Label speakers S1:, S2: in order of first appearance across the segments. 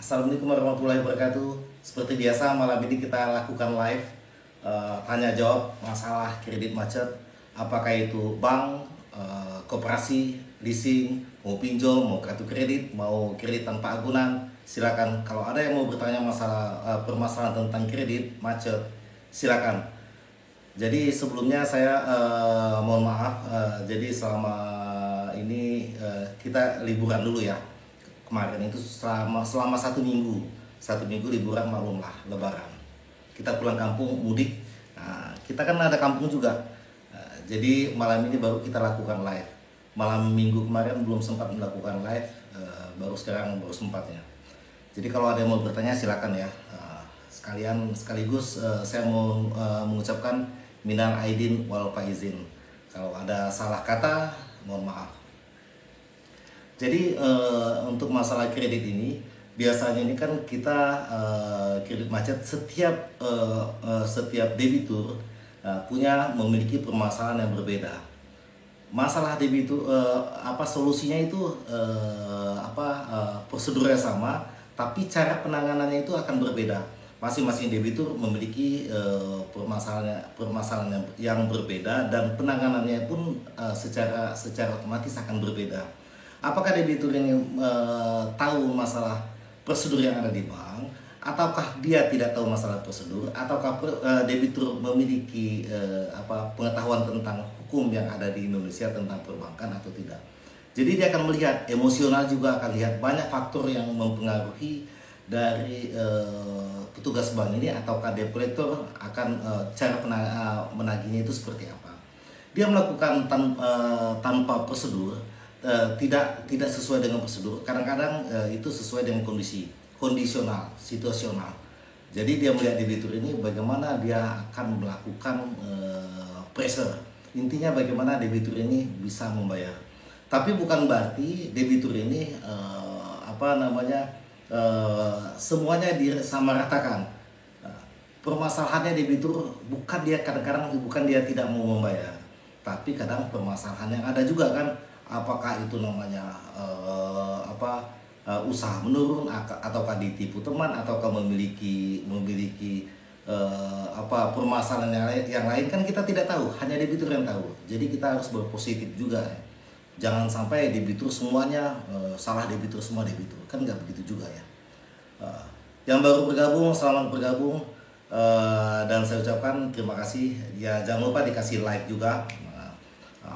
S1: Assalamualaikum warahmatullahi wabarakatuh. Seperti biasa malam ini kita lakukan live tanya jawab masalah kredit macet. Apakah itu bank, koperasi, leasing, mau pinjol, mau kartu kredit, mau kredit tanpa agunan. Silakan kalau ada yang mau bertanya masalah permasalahan tentang kredit macet, silakan. Jadi sebelumnya saya mohon maaf. Jadi selama ini kita liburan dulu ya. Kemarin itu selama 1 minggu liburan, maklumlah Lebaran. Kita pulang kampung mudik. Nah, kita kan ada kampung juga. Jadi malam ini baru kita lakukan live. Malam minggu kemarin belum sempat melakukan live, baru sekarang baru sempatnya. Jadi kalau ada yang mau bertanya silakan ya. Sekaligus saya mau mengucapkan minal aidin wal faizin. Kalau ada salah kata mohon maaf. Jadi untuk masalah kredit ini biasanya ini kan kita kredit macet setiap debitur memiliki permasalahan yang berbeda. Masalah debitur solusinya itu prosedurnya sama, tapi cara penanganannya itu akan berbeda. Masing-masing debitur memiliki permasalahan yang berbeda dan penanganannya pun secara otomatis akan berbeda. Apakah debitur ini tahu masalah prosedur yang ada di bank, ataukah dia tidak tahu masalah prosedur, ataukah debitur memiliki pengetahuan tentang hukum yang ada di Indonesia tentang perbankan atau tidak. Jadi dia akan melihat, emosional juga akan lihat, banyak faktor yang mempengaruhi dari petugas bank ini, ataukah debt collector akan cara menagihnya itu seperti apa. Dia melakukan tanpa prosedur, tidak sesuai dengan prosedur. Kadang-kadang itu sesuai dengan kondisional, situasional. Jadi dia melihat debitur ini bagaimana dia akan melakukan pressure. Intinya bagaimana debitur ini bisa membayar. Tapi bukan berarti debitur ini semuanya disamaratakan. Permasalahannya debitur kadang-kadang bukan dia tidak mau membayar, tapi kadang permasalahan yang ada juga kan. Apakah itu namanya usaha menurun, ataukah ditipu teman, ataukah memiliki permasalahan yang lain kan kita tidak tahu, hanya debitur yang tahu. Jadi kita harus berpositif juga ya. Jangan sampai debitur semuanya salah, debitur semua debitur, kan nggak begitu juga ya. Yang baru bergabung, selamat bergabung, dan saya ucapkan terima kasih ya. Jangan lupa dikasih like juga.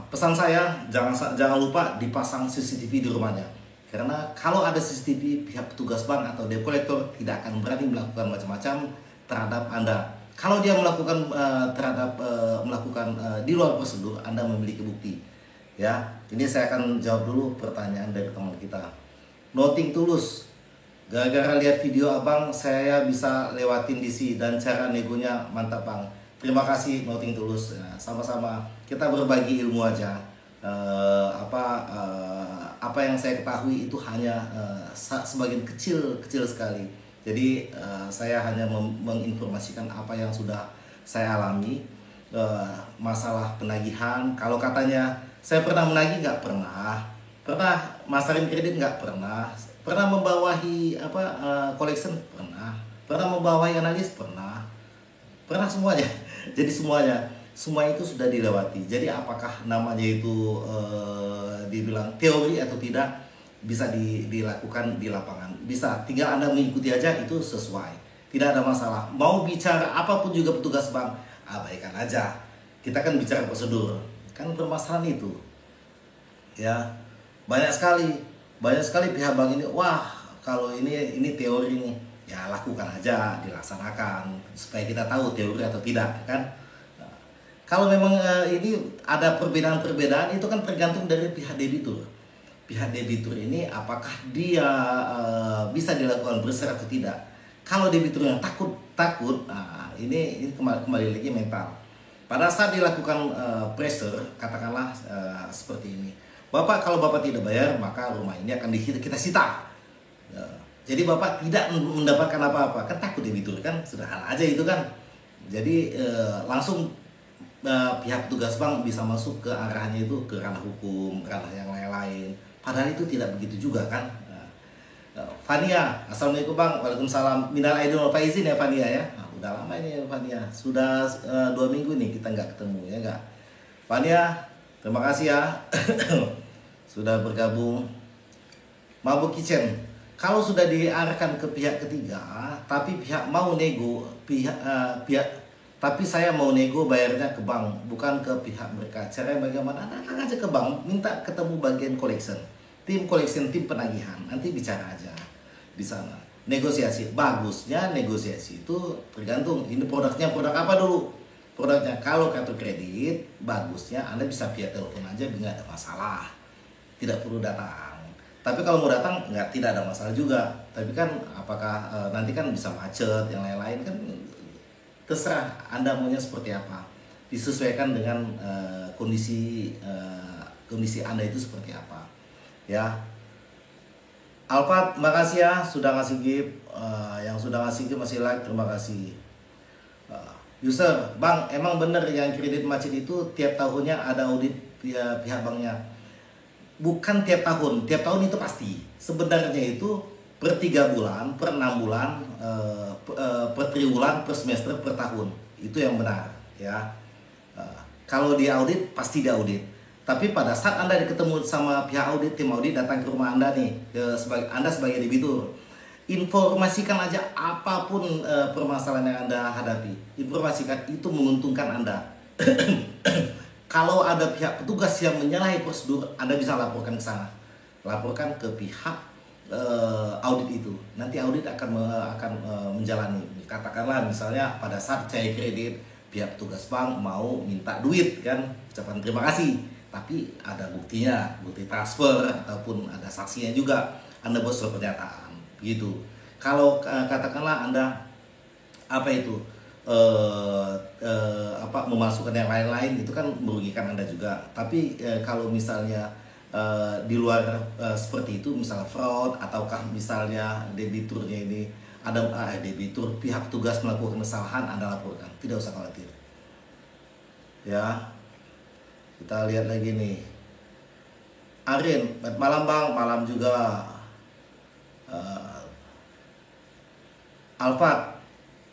S1: Pesan saya, jangan lupa dipasang CCTV di rumahnya. Karena kalau ada CCTV, pihak petugas bank atau debt collector tidak akan berani melakukan macam-macam terhadap Anda. Kalau dia melakukan di luar prosedur, Anda memiliki bukti. Ya, ini saya akan jawab dulu pertanyaan dari teman kita. Nothing tulus. Gara-gara lihat video abang, saya bisa lewatin DC dan cara negonya mantap bang. Terima kasih Nothing Tulus. Sama-sama kita berbagi ilmu aja. Apa yang saya ketahui itu hanya sebagian kecil sekali. Jadi saya hanya menginformasikan apa yang sudah saya alami. Masalah penagihan, kalau katanya saya pernah menagih, nggak pernah. Pernah masarin kredit, nggak pernah. Pernah membawahi collection, pernah membawahi analis, pernah semuanya. Jadi semua itu sudah dilewati. Jadi apakah namanya itu dibilang teori atau tidak, bisa dilakukan di lapangan. Bisa, tinggal Anda mengikuti aja, itu sesuai. Tidak ada masalah. Mau bicara apapun juga petugas bank, abaikan aja. Kita kan bicara prosedur. Kan permasalahan itu. Ya. Banyak sekali pihak bank ini, wah, kalau ini teori nih. Ya lakukan aja, dilaksanakan supaya kita tahu teori atau tidak kan. Kalau memang ini ada perbedaan itu kan tergantung dari pihak debitur. Pihak debitur ini apakah dia bisa dilakukan pressure atau tidak. Kalau debitur yang takut, nah ini kembali lagi mental. Pada saat dilakukan pressure, katakanlah seperti ini. Bapak, kalau Bapak tidak bayar, maka rumah ini akan kita sita. Jadi Bapak tidak mendapatkan apa-apa, kan takut debitur kan, sederhana aja itu kan. Jadi langsung pihak petugas bank bisa masuk ke arahnya itu, ke ranah hukum, ranah yang lain-lain. Padahal itu tidak begitu juga kan. Fania, assalamualaikum bang. Waalaikumsalam. Minal aidin wal faizin ya Fania ya. Nah, udah lama ini ya Fania. Sudah 2 minggu nih kita nggak ketemu ya nggak. Fania, terima kasih ya sudah bergabung. Mabuk Kitchen. Kalau sudah diarahkan ke pihak ketiga, tapi pihak mau nego, tapi saya mau nego bayarnya ke bank, bukan ke pihak mereka. Caranya bagaimana? Datang aja ke bank, minta ketemu bagian collection, tim collection, tim penagihan. Nanti bicara aja di sana. Negosiasi. Bagusnya negosiasi itu tergantung. Ini produknya produk apa dulu? Produknya kalau kartu kredit, bagusnya Anda bisa via telepon aja, nggak ada masalah. Tidak perlu datang. Tapi kalau mau datang tidak ada masalah juga. Tapi kan apakah nanti kan bisa macet, yang lain-lain kan terserah Anda maunya seperti apa. Disesuaikan dengan kondisi Anda itu seperti apa. Ya. Alfat, makasih ya sudah ngasih gift. Yang sudah ngasih gift masih like, terima kasih. User, bang, emang bener yang kredit macet itu tiap tahunnya ada audit pihak banknya? Bukan tiap tahun itu pasti. Sebenarnya itu per 3 bulan, per 6 bulan, per triwulan, per semester, per tahun. Itu yang benar, ya. Kalau dia audit, pasti dia audit. Tapi pada saat Anda ketemu sama pihak audit, tim audit datang ke rumah Anda nih, Anda sebagai debitur, informasikan aja apapun permasalahan yang Anda hadapi. Informasikan, itu menguntungkan Anda. Kalau ada pihak petugas yang menyalahi prosedur, Anda bisa laporkan ke sana. Laporkan ke pihak audit itu. Nanti audit akan menjalani. Katakanlah misalnya pada saat cair kredit, pihak petugas bank mau minta duit kan, ucapan terima kasih. Tapi ada buktinya, bukti transfer ataupun ada saksinya juga. Anda buat surat pernyataan, gitu. Kalau katakanlah Anda memasukkan yang lain-lain, itu kan merugikan Anda juga. Tapi kalau misalnya di luar seperti itu, misalnya fraud ataukah misalnya debiturnya ini ada debitur pihak tugas melakukan kesalahan, Anda laporkan, tidak usah khawatir. Ya, kita lihat lagi nih. Arin, malam bang, malam juga. Alfat,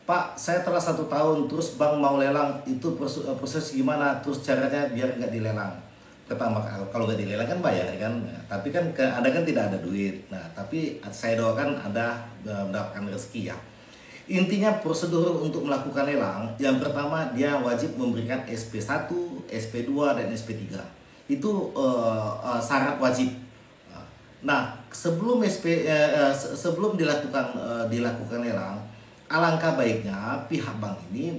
S1: Pak, saya telah 1 tahun, terus bank mau lelang, itu proses gimana? Terus caranya biar nggak dilelang? Pertama, kalau nggak dilelang kan bayar kan, tapi kan Anda kan tidak ada duit. Nah, tapi saya doakan Anda mendapatkan rezeki ya. Intinya prosedur untuk melakukan lelang, yang pertama dia wajib memberikan SP1, SP2, dan SP3. Itu syarat wajib. Nah, sebelum dilakukan lelang, alangkah baiknya pihak bank ini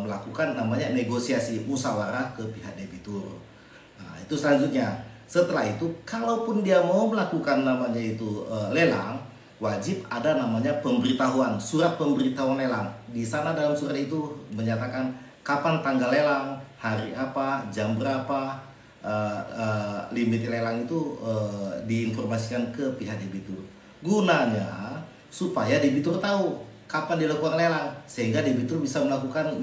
S1: melakukan namanya negosiasi musyawarah ke pihak debitur. Nah, itu selanjutnya. Setelah itu, kalaupun dia mau melakukan namanya itu lelang, wajib ada namanya pemberitahuan, surat pemberitahuan lelang. Di sana dalam surat itu menyatakan kapan tanggal lelang, hari apa, jam berapa, limit lelang itu diinformasikan ke pihak debitur. Gunanya supaya debitur tahu kapan dilakukan lelang, sehingga debitur bisa melakukan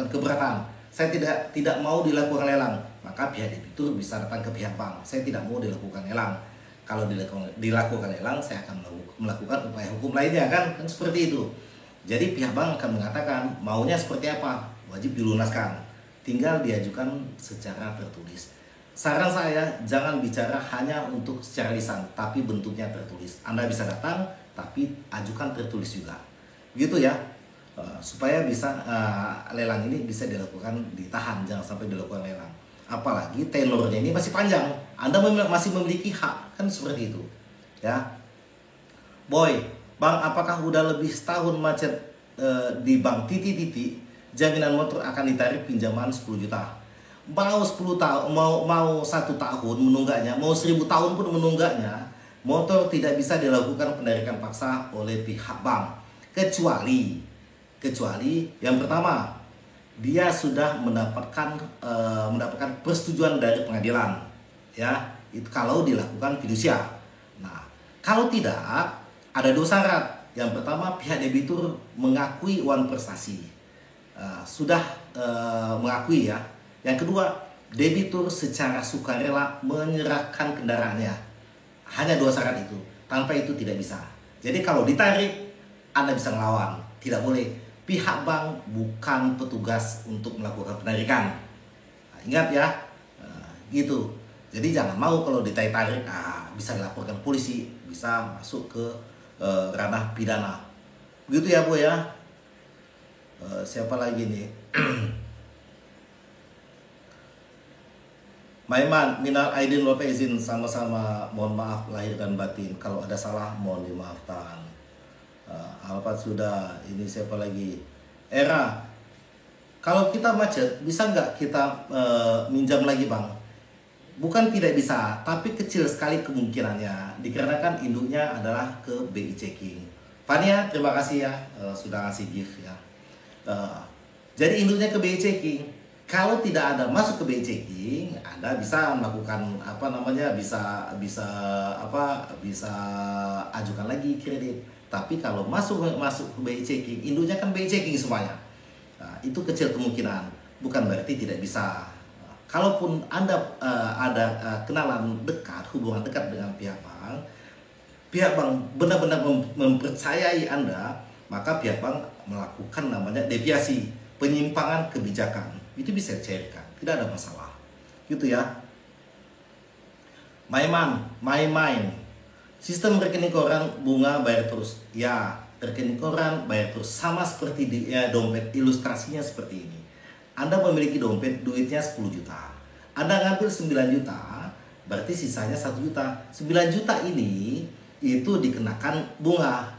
S1: keberatan. Saya tidak mau dilakukan lelang, maka pihak debitur bisa datang ke pihak bank. Saya tidak mau dilakukan lelang. Kalau dilakukan lelang, saya akan melakukan upaya hukum lainnya kan seperti itu. Jadi pihak bank akan mengatakan maunya seperti apa, wajib dilunaskan. Tinggal diajukan secara tertulis. Saran saya, jangan bicara hanya untuk secara lisan, tapi bentuknya tertulis. Anda bisa datang, tapi ajukan tertulis juga. Gitu ya, supaya bisa lelang ini bisa dilakukan, ditahan, jangan sampai dilakukan lelang. Apalagi tenornya ini masih panjang, Anda masih memiliki hak, kan seperti itu ya. Boy, bang, apakah udah lebih setahun macet di bank titik-titik, jaminan motor akan ditarik pinjaman 10 juta. Mau 10 tahun, mau 1 tahun menunggaknya, mau 1000 tahun pun menunggaknya, motor tidak bisa dilakukan penarikan paksa oleh pihak bank. Kecuali yang pertama, dia sudah mendapatkan persetujuan dari pengadilan, ya. Itu kalau dilakukan fidusia. Nah, kalau tidak, ada 2 syarat. Yang pertama, pihak debitur mengakui uang prestasi, sudah mengakui ya. Yang kedua, debitur secara sukarela menyerahkan kendaraannya. Hanya 2 syarat itu. Tanpa itu tidak bisa. Jadi kalau ditarik, Anda bisa ngelawan. Tidak boleh. Pihak bank bukan petugas untuk melakukan penarikan. Nah, ingat ya, gitu. Jadi jangan mau kalau ditarik-tarik, bisa dilaporkan polisi, bisa masuk ke ranah pidana. Begitu ya Bu ya. Siapa lagi nih? Maiman, minal aidin wal faizin, sama-sama mohon maaf lahir dan batin. Kalau ada salah mohon dimaafkan. Alfat sudah, ini siapa lagi? Era, kalau kita macet bisa nggak kita minjam lagi bang? Bukan tidak bisa, tapi kecil sekali kemungkinannya. Dikarenakan induknya adalah ke BI Checking. Fania, terima kasih ya sudah ngasih gift ya. Jadi induknya ke BI Checking. Kalau tidak ada masuk ke BI Checking, Anda bisa melakukan bisa ajukan lagi kredit. Tapi kalau masuk ke BI Checking, induknya kan BI Checking semuanya. Nah, itu kecil kemungkinan, bukan berarti tidak bisa. Kalaupun Anda ada kenalan dekat, hubungan dekat dengan pihak bank benar-benar mempercayai Anda, maka pihak bank melakukan namanya deviasi, penyimpangan kebijakan. Itu bisa dicairkan, tidak ada masalah. Gitu ya. Main. Sistem rekening koran bunga bayar terus. Ya, rekening koran bayar terus, sama seperti di dompet. Ilustrasinya seperti ini. Anda memiliki dompet, duitnya 10 juta. Anda ngambil 9 juta, berarti sisanya 1 juta. 9 juta ini itu dikenakan bunga.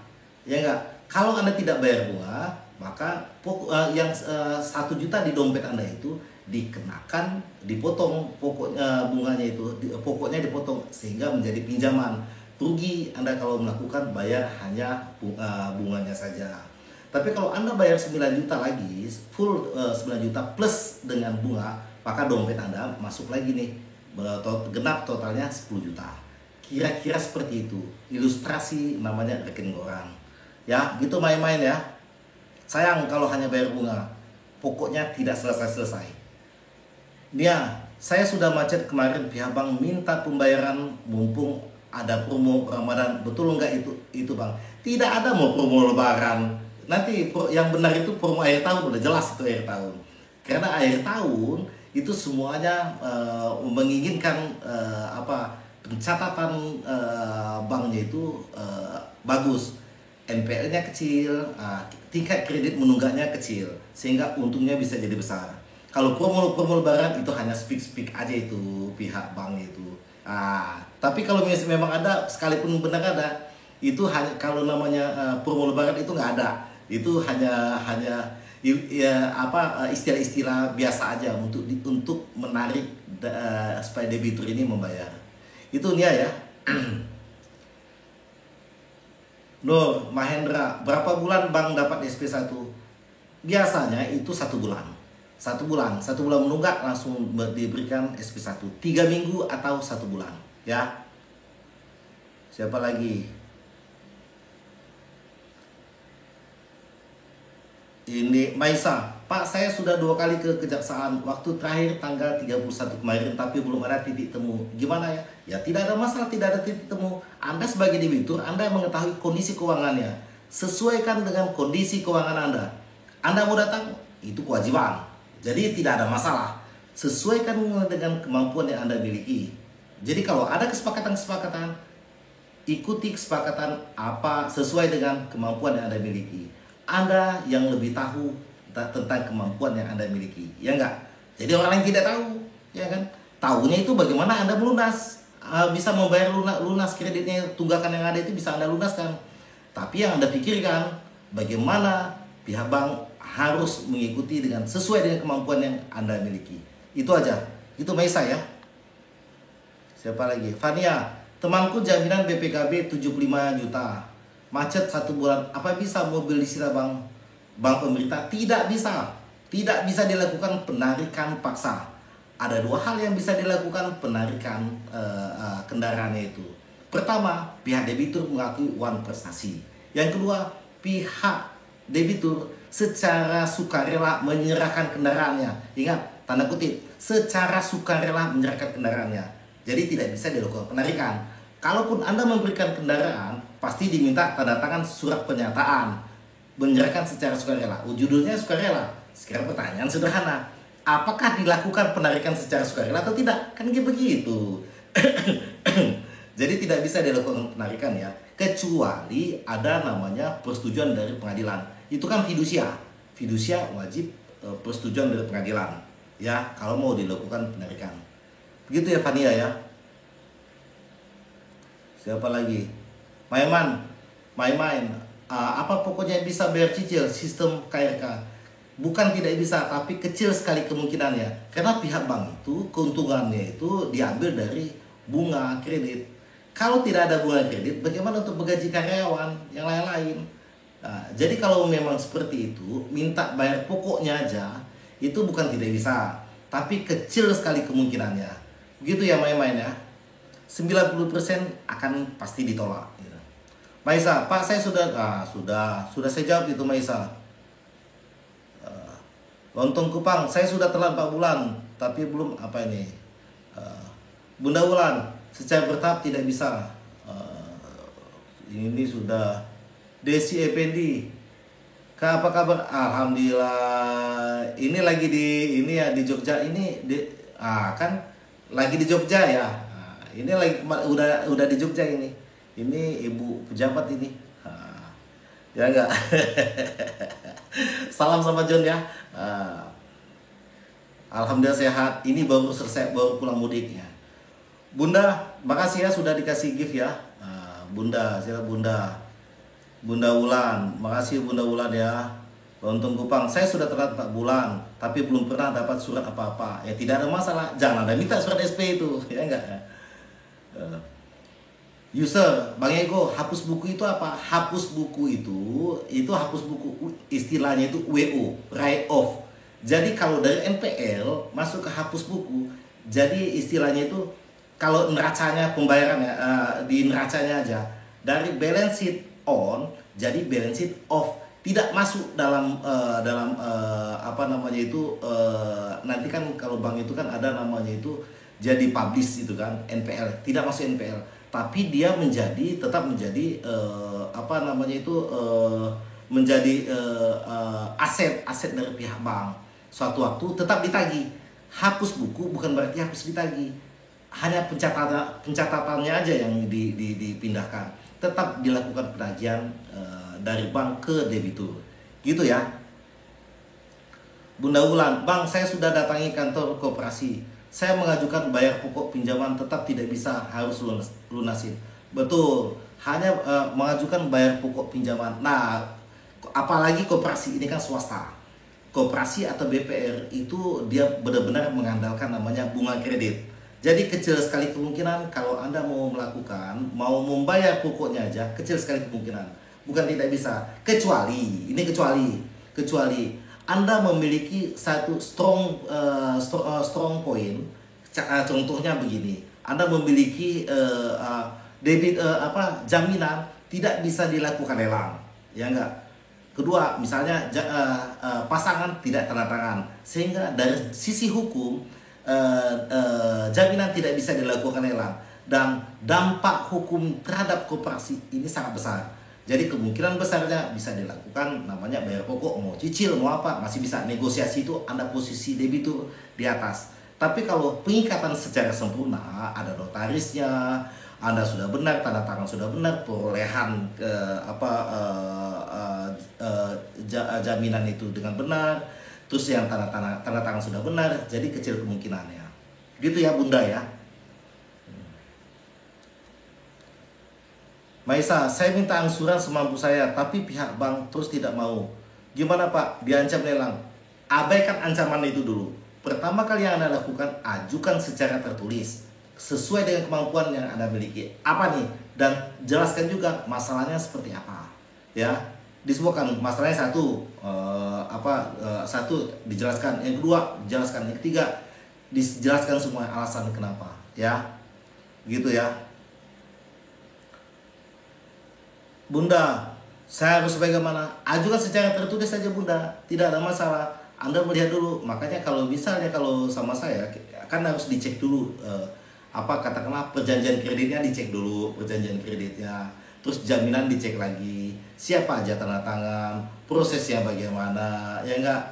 S1: Ya enggak? Kalau Anda tidak bayar bunga, maka yang 1 juta di dompet Anda itu dikenakan, dipotong bunganya itu, pokoknya dipotong sehingga menjadi pinjaman. Rugi Anda kalau melakukan bayar hanya bunganya saja. Tapi kalau Anda bayar 9 juta lagi, full 9 juta plus dengan bunga, maka dompet Anda masuk lagi nih, genap totalnya 10 juta. Kira-kira seperti itu. Ilustrasi namanya rekening orang. Ya, gitu main-main ya. Sayang kalau hanya bayar bunga, pokoknya tidak selesai-selesai. Nia, saya sudah macet kemarin, pihak bank minta pembayaran mumpung ada promo Ramadan. Betul nggak itu bang? Tidak ada mau promo Lebaran. Nanti yang benar itu promo akhir tahun, udah jelas itu akhir tahun. Karena akhir tahun itu semuanya menginginkan pencatatan banknya itu bagus. NPL-nya kecil, tingkat kredit menunggaknya kecil, sehingga untungnya bisa jadi besar. Kalau promo Lebaran itu hanya speak aja itu pihak bank itu. Tapi kalau memang ada, sekalipun benar ada, itu hanya kalau namanya promo Lebaran itu nggak ada. Itu hanya istilah-istilah biasa aja untuk menarik supaya debitur ini membayar. Itu Nia ya. Nur Mahendra, berapa bulan bank dapat SP1? Biasanya itu 1 bulan. 1 bulan menunggak langsung diberikan SP1. 3 minggu atau 1 bulan. Ya. Siapa lagi? Ini Maisa, Pak, saya sudah 2 kali ke kejaksaan. Waktu terakhir tanggal 31 kemarin, tapi belum ada titik temu. Gimana ya? Ya tidak ada masalah, tidak ada titik temu. Anda sebagai debitur, Anda mengetahui kondisi keuangannya. Sesuaikan dengan kondisi keuangan Anda. Anda mau datang, itu kewajiban. Jadi tidak ada masalah. Sesuaikan dengan kemampuan yang Anda miliki. Jadi kalau ada kesepakatan, ikuti kesepakatan apa sesuai dengan kemampuan yang Anda miliki. Anda yang lebih tahu tentang kemampuan yang Anda miliki, ya enggak? Jadi orang lain tidak tahu, ya kan? Tahunya itu bagaimana Anda melunas, bisa membayar lunas kreditnya, tunggakan yang ada itu bisa Anda lunaskan. Tapi yang Anda pikirkan, bagaimana pihak bank harus mengikuti dengan sesuai dengan kemampuan yang Anda miliki. Itu aja. Itu Maisa ya. Siapa lagi? Fania, temanku jaminan BPKB 75 juta. Macet 1 bulan, apa bisa mobil disita bank pemerintah? Tidak bisa. Tidak bisa dilakukan penarikan paksa. Ada 2 hal yang bisa dilakukan penarikan kendaraannya itu. Pertama, pihak debitur mengakui uang prestasi. Yang kedua, pihak debitur secara sukarela menyerahkan kendaraannya. Ingat, tanda kutip, secara sukarela menyerahkan kendaraannya. Jadi tidak bisa dilakukan penarikan. Kalaupun Anda memberikan kendaraan, pasti diminta tanda tangan surat pernyataan menyerahkan secara sukarela. Judulnya sukarela. Sekarang pertanyaan sederhana, apakah dilakukan penarikan secara sukarela atau tidak? Kan begitu. Jadi tidak bisa dilakukan penarikan ya, kecuali ada namanya persetujuan dari pengadilan. Itu kan fidusia. Fidusia wajib persetujuan dari pengadilan ya kalau mau dilakukan penarikan. Begitu ya Fania ya. Siapa lagi? Maiman. Apa pokoknya bisa bayar cicil sistem KRK? Bukan tidak bisa, tapi kecil sekali kemungkinannya. Karena pihak bank itu keuntungannya itu diambil dari bunga kredit. Kalau tidak ada bunga kredit, bagaimana untuk menggaji karyawan yang lain-lain? Nah, jadi kalau memang seperti itu, minta bayar pokoknya aja, itu bukan tidak bisa, tapi kecil sekali kemungkinannya. Begitu ya main-main ya. 90% akan pasti ditolak. Gitu. Maisa, Pak saya sudah saya jawab itu Maisa. Lontong Kupang, saya sudah telat 4 bulan, tapi belum apa ini. Bunda Wulan, secara bertahap tidak bisa. Ini sudah. Desi Effendi, Kak apa kabar? Alhamdulillah. Ini lagi di Jogja ini kan lagi di Jogja ya. Ini lagi udah di Jogja ini. Ini ibu pejabat ini. Ya enggak. Salam sama John ya. Alhamdulillah sehat. Ini baru selesai, baru pulang mudik ya. Bunda, makasih ya sudah dikasih gift ya. Bunda, siapa Bunda Wulan, makasih Bunda Wulan ya. Lontong Kupang, saya sudah telat 4 bulan, tapi belum pernah dapat surat apa-apa. Ya tidak ada masalah, jangan ada minta surat SP itu, ya enggak. User, Bang Ego, hapus buku itu apa? Hapus buku itu hapus buku, istilahnya itu WO, write off. Jadi kalau dari NPL masuk ke hapus buku, jadi istilahnya itu kalau neracanya pembayarannya di neracanya aja, dari balance sheet on jadi balance sheet off, tidak masuk dalam apa namanya itu nanti kan kalau bank itu kan ada namanya itu jadi publish itu kan NPL, tidak masuk NPL, tapi dia tetap menjadi apa namanya itu menjadi aset dari pihak bank. Suatu waktu tetap ditagih. Hapus buku bukan berarti hapus ditagih, hanya pencatatannya aja yang dipindahkan. Tetap dilakukan penagihan dari bank ke debitur, gitu ya. Bunda Wulan, Bang saya sudah datangi kantor koperasi, saya mengajukan bayar pokok pinjaman tetap tidak bisa, harus lunasin. Betul, hanya mengajukan bayar pokok pinjaman. Nah, apalagi koperasi ini kan swasta. Koperasi atau BPR itu dia benar-benar mengandalkan namanya bunga kredit. Jadi kecil sekali kemungkinan kalau Anda mau membayar pokoknya aja, kecil sekali kemungkinan. Bukan tidak bisa, kecuali Anda memiliki satu strong point. Contohnya begini, Anda memiliki jaminan tidak bisa dilakukan lelang, ya enggak. Kedua, misalnya pasangan tidak tanda tangan, sehingga dari sisi hukum jaminan tidak bisa dilakukan lelang dan dampak hukum terhadap koperasi ini sangat besar. Jadi kemungkinan besarnya bisa dilakukan namanya bayar pokok, mau cicil mau apa masih bisa, negosiasi itu Anda posisi debitur di atas. Tapi kalau pengikatan secara sempurna, ada notarisnya, Anda sudah benar, tanda tangan sudah benar, perolehan jaminan itu dengan benar, terus yang tanda tangan sudah benar, jadi kecil kemungkinannya. Gitu ya Bunda ya. Maisa, saya minta angsuran semampu saya, tapi pihak bank terus tidak mau. Gimana Pak? Diancam lelang. Abaikan ancaman itu dulu. Pertama kali yang Anda lakukan, ajukan secara tertulis sesuai dengan kemampuan yang Anda miliki. Apa nih? Dan jelaskan juga masalahnya seperti apa. Ya, disebutkan masalahnya satu dijelaskan, yang kedua dijelaskan, yang ketiga dijelaskan semua alasan kenapa. Ya, gitu ya. Bunda, saya harus bagaimana? Ajukan secara tertulis saja Bunda, tidak ada masalah. Anda melihat dulu, makanya kalau misalnya kalau sama saya kan harus dicek dulu apa katakanlah perjanjian kreditnya dicek dulu, perjanjian kreditnya, terus jaminan dicek lagi, siapa aja tanda tangan, prosesnya bagaimana, ya enggak.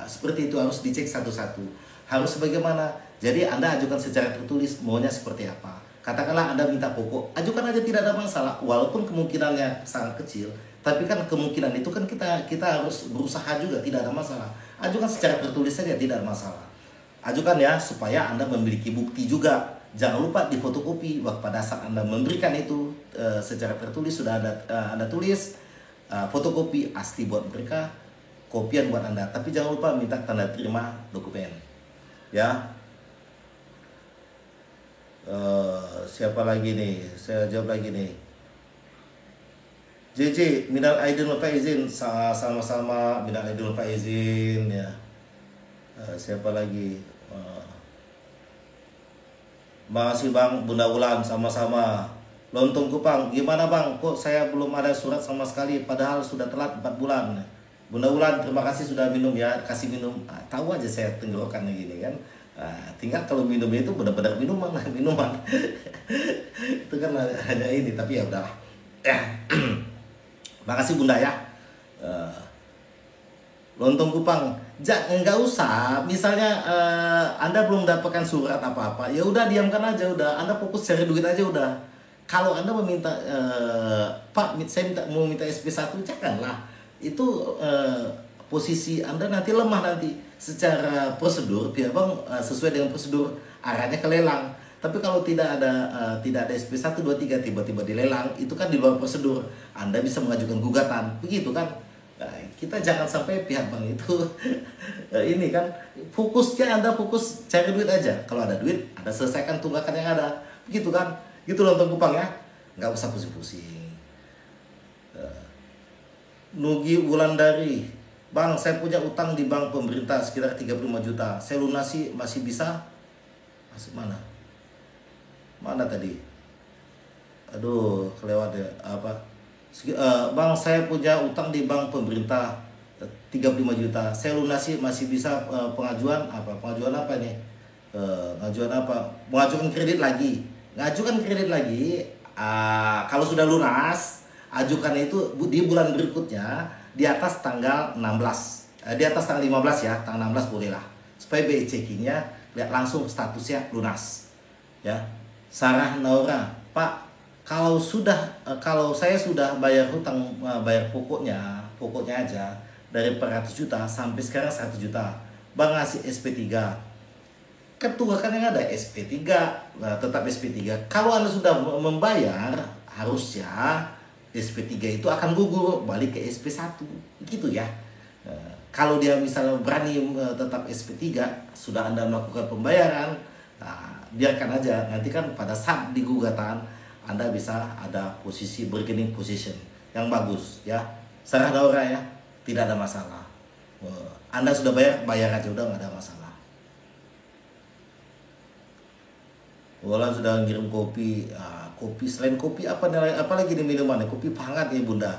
S1: Seperti itu harus dicek satu-satu, harus bagaimana. Jadi Anda ajukan secara tertulis maunya seperti apa. Katakanlah Anda minta pokok, ajukan aja, tidak ada masalah, walaupun kemungkinannya sangat kecil, tapi kan kemungkinan itu kan kita harus berusaha juga, tidak ada masalah. Ajukan secara tertulis saja, tidak ada masalah. Ajukan ya, supaya Anda memiliki bukti juga. Jangan lupa difotokopi pada saat Anda memberikan itu secara tertulis, sudah ada Anda tulis, fotokopi asli buat mereka, kopian buat Anda. Tapi jangan lupa minta tanda terima dokumen. Ya. Siapa lagi nih? Saya jawab lagi nih. JJ, minal aidin wal faizin, sama-sama minal aidin wal faizin ya. Siapa lagi? Makasih Bang, Bunda Wulan, sama-sama. Lontong Kupang, gimana Bang? Kok saya belum ada surat sama sekali, padahal sudah telat 4 bulan. Bunda Wulan, terima kasih sudah minum ya, kasih minum. Tahu aja saya tenggorokannya gini kan. Tinggal kalau minumnya itu benar-benar minuman. Itu kan hanya ini, tapi ya udah. Makasih Bunda ya. Lontong Kupang, nggak usah. Misalnya Anda belum mendapatkan surat apa-apa, ya udah diamkan aja, udah. Anda fokus cari duit aja udah. Kalau Anda meminta, Pak, saya mau minta SP1, janganlah. Itu posisi Anda nanti lemah nanti. Secara prosedur, biar Bang sesuai dengan prosedur arahnya ke lelang. Tapi kalau tidak ada SP1, 2, 3 tiba-tiba dilelang, itu kan di luar prosedur. Anda bisa mengajukan gugatan, begitu kan? Nah, kita jangan sampai pihak bank itu ini kan, fokusnya Anda fokus cari duit aja. Kalau ada duit, Anda selesaikan tunggakan yang ada, begitu kan? Gitu Lontong Kupang ya, nggak usah pusing-pusing. Nugi Wulandari, Bang, saya punya utang di bank pemerintah sekitar 35 juta. Saya lunasi masih bisa? Masih mana? Mana tadi? Aduh, kelewat ya. Apa? Bang, saya punya utang di bank pemerintah 35 juta. Saya lunasi masih bisa pengajuan apa? Pengajuan apa nih? Pengajuan apa? Mengajukan kredit lagi. Ngajukan kredit lagi. Kalau sudah lunas, ajukan itu di bulan berikutnya di atas tanggal 16. Di atas tanggal 15 ya, tanggal 16 boleh lah. Supaya BI checkingnya lihat langsung statusnya lunas. Ya. Sarah Naura, Pak, kalau saya sudah bayar hutang, bayar pokoknya aja dari 400 juta sampai sekarang 100 juta. Bang ngasih SP3. Ketunggakan yang ada SP3, tetap SP3. Kalau Anda sudah membayar, harusnya SP3 itu akan gugur balik ke SP1. Gitu ya. Kalau dia misalnya berani tetap SP3, sudah Anda melakukan pembayaran, biarkan aja. Nanti kan pada saat di gugatan Anda bisa ada posisi bargaining position yang bagus ya. Sarah Daura ya, tidak ada masalah. Anda sudah bayar aja, udah nggak ada masalah. Wulan sudah ngirim kopi. Kopi selain kopi apa lagi nih minumannya? Kopi hangat nih Bunda.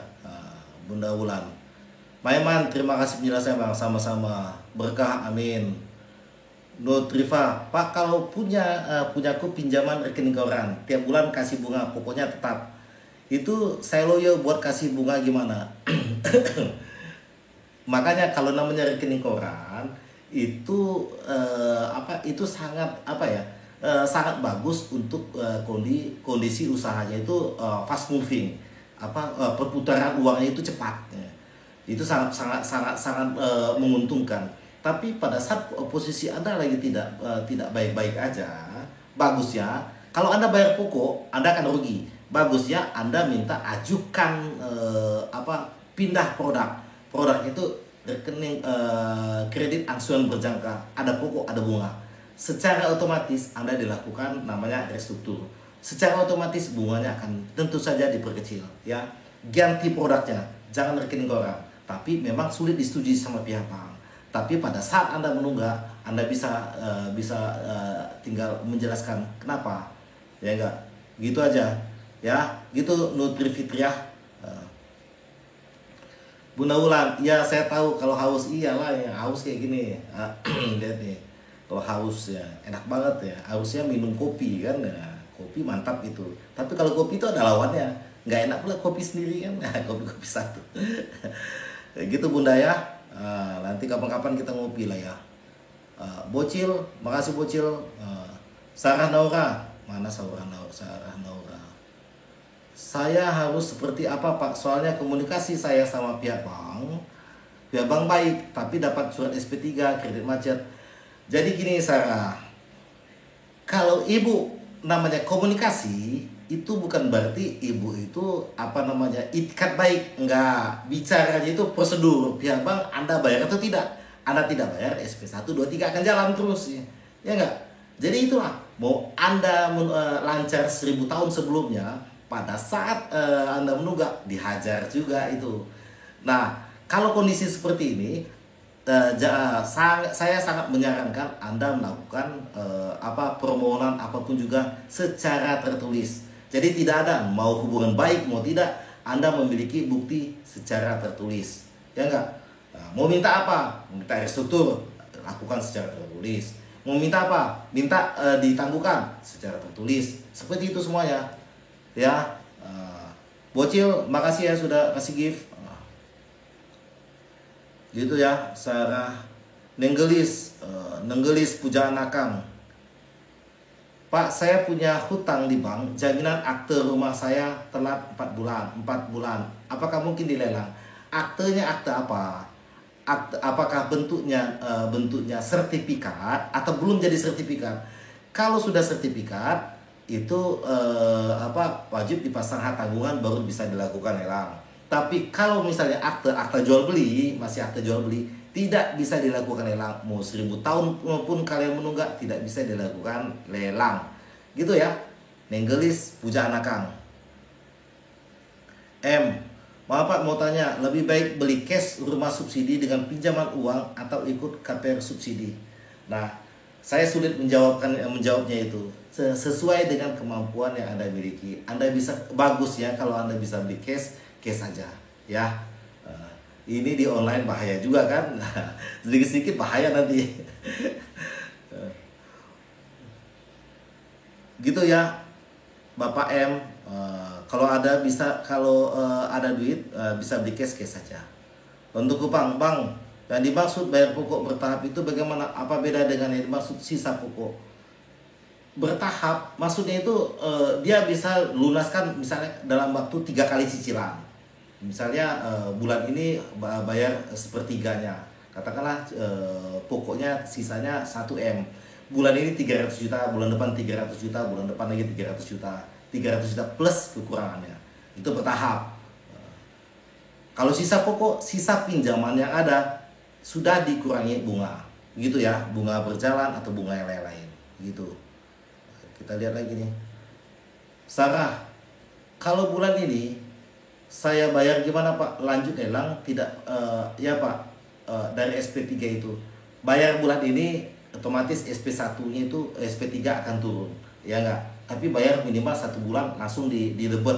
S1: Bunda Wulan. Maiman, terima kasih penjelasannya Bang, sama-sama. Berkah, amin. Nutrifa, Pak, kalau punyaku pinjaman rekening koran, tiap bulan kasih bunga, pokoknya tetap. Itu saya loyo buat kasih bunga gimana? Makanya kalau namanya rekening koran itu itu sangat sangat bagus untuk kondisi usahanya itu fast moving, perputaran uangnya itu cepat. Itu sangat menguntungkan. Tapi pada saat posisi Anda lagi tidak baik-baik aja, bagusnya kalau Anda bayar pokok, Anda akan rugi. Bagusnya Anda minta ajukan pindah produk. Produk itu rekening kredit angsuran berjangka, ada pokok, ada bunga. Secara otomatis Anda dilakukan namanya restruktur. Secara otomatis bunganya akan tentu saja diperkecil ya. Ganti produknya, jangan rekening koran. Tapi memang sulit disetujui sama pihak bank. Tapi pada saat Anda menunggak, Anda bisa tinggal menjelaskan kenapa, ya enggak, gitu aja, ya, gitu Nutri Fitriah. Bunda Wulan, ya saya tahu kalau haus, iyalah ya haus kayak gini. Lihat nih, Kalau haus ya enak banget ya, harusnya minum kopi kan ya, kopi mantap itu. Tapi kalau kopi itu ada lawannya, nggak enak pula kopi sendiri kan. Kopi-kopi satu. Gitu Bunda ya. Nanti kapan-kapan kita ngopi lah ya. Bocil, makasih Bocil. Sarah Naura, mana Sarah Naura? Saya harus seperti apa Pak? Soalnya komunikasi saya sama pihak bank baik, tapi dapat surat SP3 kredit macet. Jadi gini Sarah, kalau ibu namanya komunikasi itu bukan berarti ibu itu apa namanya itikat baik, enggak. Bicaranya itu prosedur pihak bank, Anda bayar atau tidak. Anda tidak bayar, SP1 2 3 akan jalan terus ya. Ya enggak? Jadi itulah, mau Anda lancar 1000 tahun sebelumnya, pada saat Anda menunggak dihajar juga itu. Nah, kalau kondisi seperti ini, saya sangat menyarankan Anda melakukan permohonan apapun juga secara tertulis. Jadi tidak ada mau hubungan baik mau tidak, Anda memiliki bukti secara tertulis. Ya enggak? Nah, mau minta apa? Minta restruktur, lakukan secara tertulis. Mau minta apa? Minta ditangguhkan secara tertulis. Seperti itu semuanya. Ya. Bocil, makasih ya sudah kasih gift. Gitu ya, Sarah Nenggelis Pujaan Akang. Pak, saya punya hutang di bank, jaminan akte rumah saya telat 4 bulan. Apakah mungkin dilelang? Aktenya akte apa? Apakah bentuknya sertifikat atau belum jadi sertifikat? Kalau sudah sertifikat itu wajib dipasang hak tanggungan baru bisa dilakukan lelang. Tapi kalau misalnya akte jual beli, masih akte jual beli, tidak bisa dilakukan lelang. Mau 1000 tahun pun kalian menunggak, tidak bisa dilakukan lelang. Gitu ya. Nenggelis Pujaan Akang. Maaf Pak, mau tanya, lebih baik beli cash rumah subsidi dengan pinjaman uang atau ikut KPR subsidi? Nah, saya sulit menjawabnya itu. Sesuai dengan kemampuan yang Anda miliki. Anda bisa, bagus ya kalau Anda bisa beli cash saja ya. Ini di online bahaya juga kan. Sedikit-sedikit bahaya nanti. Gitu ya Bapak M. Kalau ada duit bisa beli cash saja. Untuk Kupang, Bang, yang dimaksud bayar pokok bertahap itu bagaimana? Apa beda dengan yang dimaksud sisa pokok? Bertahap maksudnya itu dia bisa lunaskan misalnya dalam waktu 3 kali cicilan. Misalnya bulan ini bayar sepertiganya, katakanlah pokoknya sisanya 1M. Bulan ini 300 juta, bulan depan 300 juta, bulan depan lagi 300 juta. 300 juta plus kekurangannya. Itu bertahap. Kalau sisa pokok, sisa pinjaman yang ada sudah dikurangi bunga. Gitu ya, bunga berjalan atau bunga yang lain-lain. Gitu. Kita lihat lagi nih. Sarah, kalau bulan ini saya bayar gimana Pak? Lanjut lelang tidak? Ya Pak, dari SP3 itu bayar bulan ini otomatis SP1-nya itu SP3 akan turun, ya enggak? Tapi bayar minimal 1 bulan langsung didebut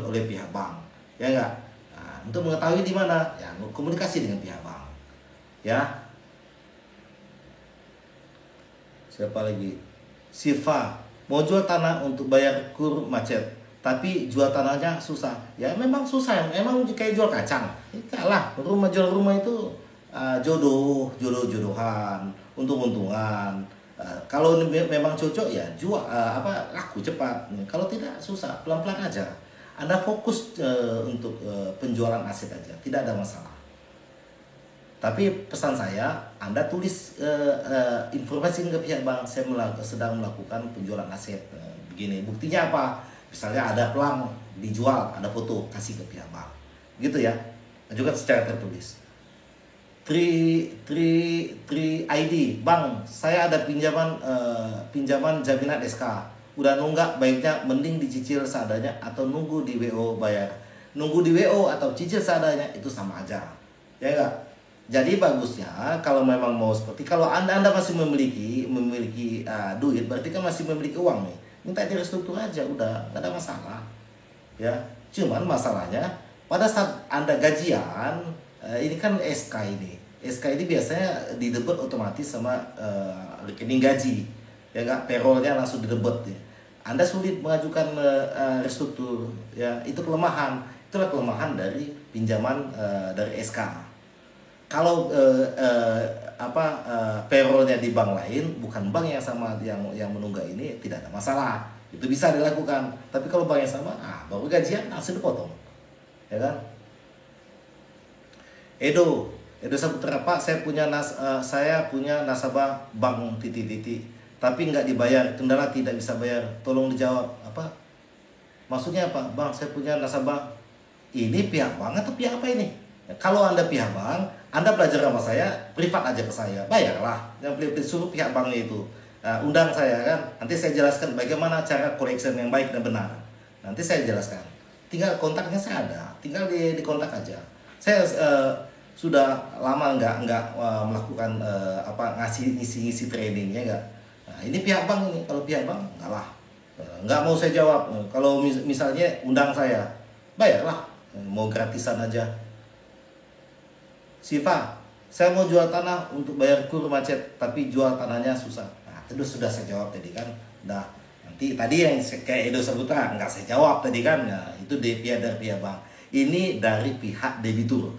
S1: oleh pihak bank, ya enggak? Nah, untuk mengetahui di mana, ya komunikasi dengan pihak bank, ya. Siapa lagi? Siva, mau jual tanah untuk bayar kur macet. Tapi jual tanahnya susah. Ya memang susah. Memang kayak jual kacang. Kalah. Jual rumah itu jodohan, untung-untungan. Kalau memang cocok ya jual laku cepat. Kalau tidak susah, pelan-pelan aja. Anda fokus untuk penjualan aset aja, tidak ada masalah. Tapi pesan saya, Anda tulis informasi ke pihak bank, saya sedang melakukan penjualan aset. Begini, buktinya apa? Misalnya ada pelang dijual, ada foto, kasih ke pihak bank. Gitu ya. Juga secara tertulis. 3 ID, Bang, saya ada pinjaman jaminan SK. Udah nunggak, baiknya mending dicicil seadanya atau nunggu di WO bayar. Nunggu di WO atau cicil seadanya itu sama aja. Ya enggak? Jadi bagusnya kalau memang mau seperti, kalau Anda masih memiliki duit, berarti kan masih memiliki uang nih. Minta restruktur aja, udah nggak ada masalah ya. Cuman masalahnya pada saat Anda gajian, ini kan SK ini SK ini biasanya didebet otomatis sama rekening gaji, ya nggak, payrollnya langsung didebet ya. Anda sulit mengajukan restruktur, ya itu kelemahan. Itulah kelemahan dari pinjaman dari SK. Kalau payrollnya di bank lain, bukan bank yang sama yang menunggak ini, tidak ada masalah, itu bisa dilakukan. Tapi kalau bank yang sama, baru gajian langsung dipotong, ya kan? Edo Saputra, Pak, saya punya nasabah bank titik-titik, tapi nggak dibayar, kendala tidak bisa bayar, tolong dijawab. Apa maksudnya apa? Bang, saya punya nasabah, ini pihak bank atau pihak apa ini? Ya, kalau Anda pihak bank, Anda belajar sama saya, privat aja ke saya, bayarlah. Yang suruh pihak banknya itu. Nah, undang saya kan, nanti saya jelaskan bagaimana cara collection yang baik dan benar. Nanti saya jelaskan. Tinggal kontaknya saya ada, tinggal di kontak aja. Saya sudah lama nggak melakukan ngisi trainingnya nggak. Nah, ini pihak bank ini, kalau pihak bank nggak lah, nggak mau saya jawab. Kalau misalnya undang saya, bayarlah, mau gratisan aja. Siva, saya mau jual tanah untuk bayar kur macet, tapi jual tanahnya susah. Nah, itu sudah saya jawab tadi kan. Nah, nanti tadi yang kayak Edo Saputra nggak saya jawab tadi kan. Nah, itu dari pihak bank. Ini dari pihak debitur.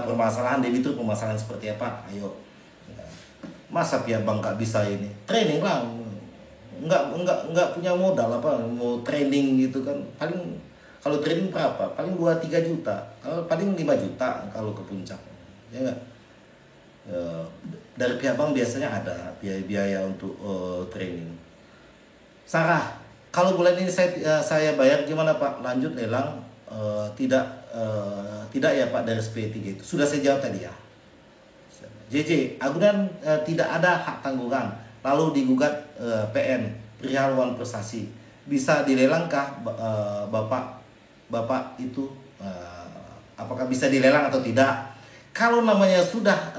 S1: Permasalahan debitur, permasalahan seperti apa? Ayo. Masa pihak bank nggak bisa ini? Training lah. Nggak punya modal apa? Mau training gitu kan? Paling kalau training berapa? Paling 2-3 juta. Kalau paling 5 juta kalau ke puncak. Ya enggak? Dari pihak bank biasanya ada biaya untuk training. Sarah, kalau bulan ini saya bayar gimana Pak? Lanjut lelang? Tidak ya Pak, dari SP3 itu. Sudah saya jawab tadi ya. JJ, agunan tidak ada hak tanggungan. Lalu digugat PN, perihal wan prestasi. Bisa dilelangkah Bapak itu, apakah bisa dilelang atau tidak? Kalau namanya sudah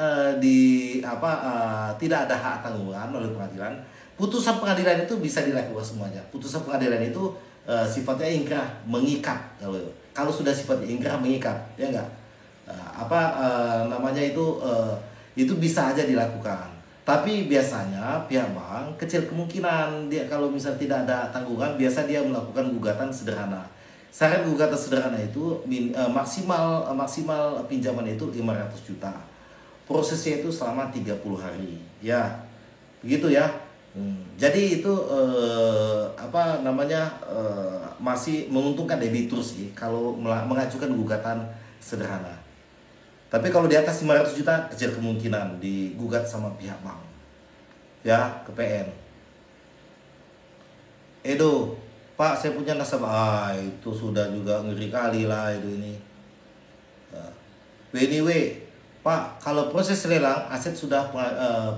S1: tidak ada hak tanggungan oleh pengadilan, putusan pengadilan itu bisa dilakukan semuanya. Putusan pengadilan itu sifatnya ingkrah, mengikat. Kalau sudah sifatnya ingkrah, mengikat, ya enggak? Itu bisa aja dilakukan. Tapi biasanya pihak bank kecil kemungkinan dia, kalau misal tidak ada tanggungan, biasa dia melakukan gugatan sederhana. Syarat gugatan sederhana itu maksimal pinjaman itu 500 juta. Prosesnya itu selama 30 hari. Ya, begitu ya. Jadi itu masih menguntungkan debitur sih kalau mengajukan gugatan sederhana. Tapi kalau di atas 500 juta kecil kemungkinan digugat sama pihak bank. Ya, ke PN. Edo, Pak, saya punya nasabah. Itu sudah juga ngeri kali lah itu ini. Anyway, Pak, kalau proses lelang aset sudah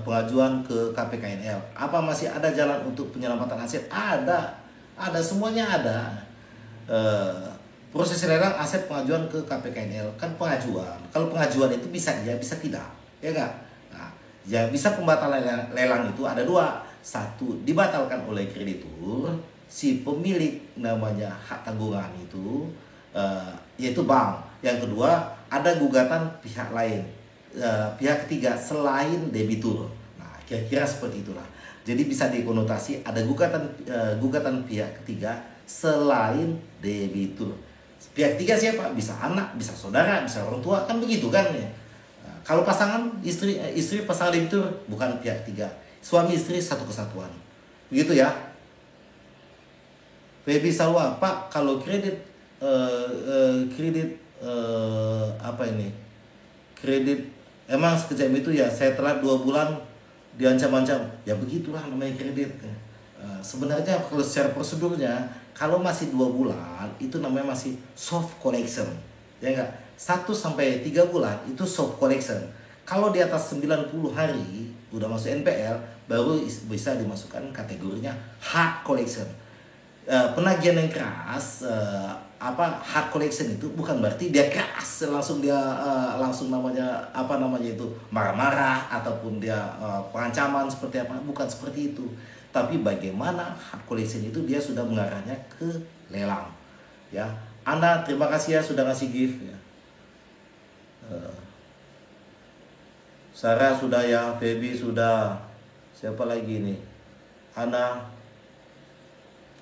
S1: pengajuan ke KPKNL, apa masih ada jalan untuk penyelamatan aset? Ada, semuanya ada. Proses lelang aset pengajuan ke KPKNL kan pengajuan. Kalau pengajuan itu bisa ya, bisa tidak, ya enggak? Nah, ya bisa pembatalan lelang itu ada dua. Satu, dibatalkan oleh kreditur, si pemilik namanya hak tanggungan itu, yaitu bank. Yang kedua, ada gugatan pihak lain, pihak ketiga selain debitur. Nah, kira-kira seperti itulah. Jadi bisa dikonotasi ada gugatan pihak ketiga selain debitur. Pihak ketiga siapa? Bisa anak, bisa saudara, bisa orang tua, kan begitu kan ya. Nah, kalau pasangan istri pasangan debitur bukan pihak ketiga, suami istri satu kesatuan, begitu ya. Baby Salwa, Pak, kalau kredit kredit emang sekejam itu ya, saya telat 2 bulan diancam-ancam, ya begitulah namanya kredit. Sebenarnya kalau secara prosedurnya, kalau masih 2 bulan itu namanya masih soft collection, ya enggak? 1-3 bulan itu soft collection. Kalau di atas 90 hari udah masuk NPL, baru bisa dimasukkan kategorinya hard collection. Penagihan yang keras, hard collection itu bukan berarti dia keras langsung marah-marah ataupun dia pengancaman seperti apa, bukan seperti itu. Tapi bagaimana hard collection itu dia sudah mengarahnya ke lelang, ya. Anda terima kasih ya sudah ngasih gift ya. Sarah sudah ya, Feby sudah. Siapa lagi nih? Ana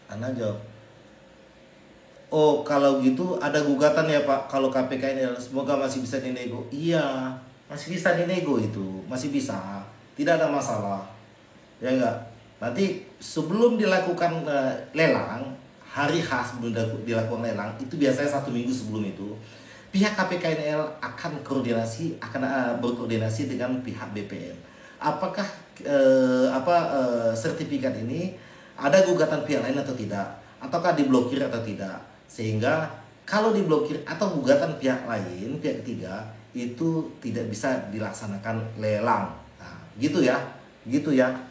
S1: jawab. Oh, kalau gitu ada gugatan ya Pak, kalau KPK ini semoga masih bisa dinego. Iya, masih bisa dinego itu, masih bisa. Tidak ada masalah. Ya enggak? Nanti sebelum dilakukan lelang, hari khas sebelum dilakukan lelang, itu biasanya 1 minggu sebelum itu, pihak KPKNL akan berkoordinasi dengan pihak BPN. Apakah sertifikat ini ada gugatan pihak lain atau tidak, ataukah diblokir atau tidak, sehingga kalau diblokir atau gugatan pihak lain, pihak ketiga, itu tidak bisa dilaksanakan lelang. Nah, gitu ya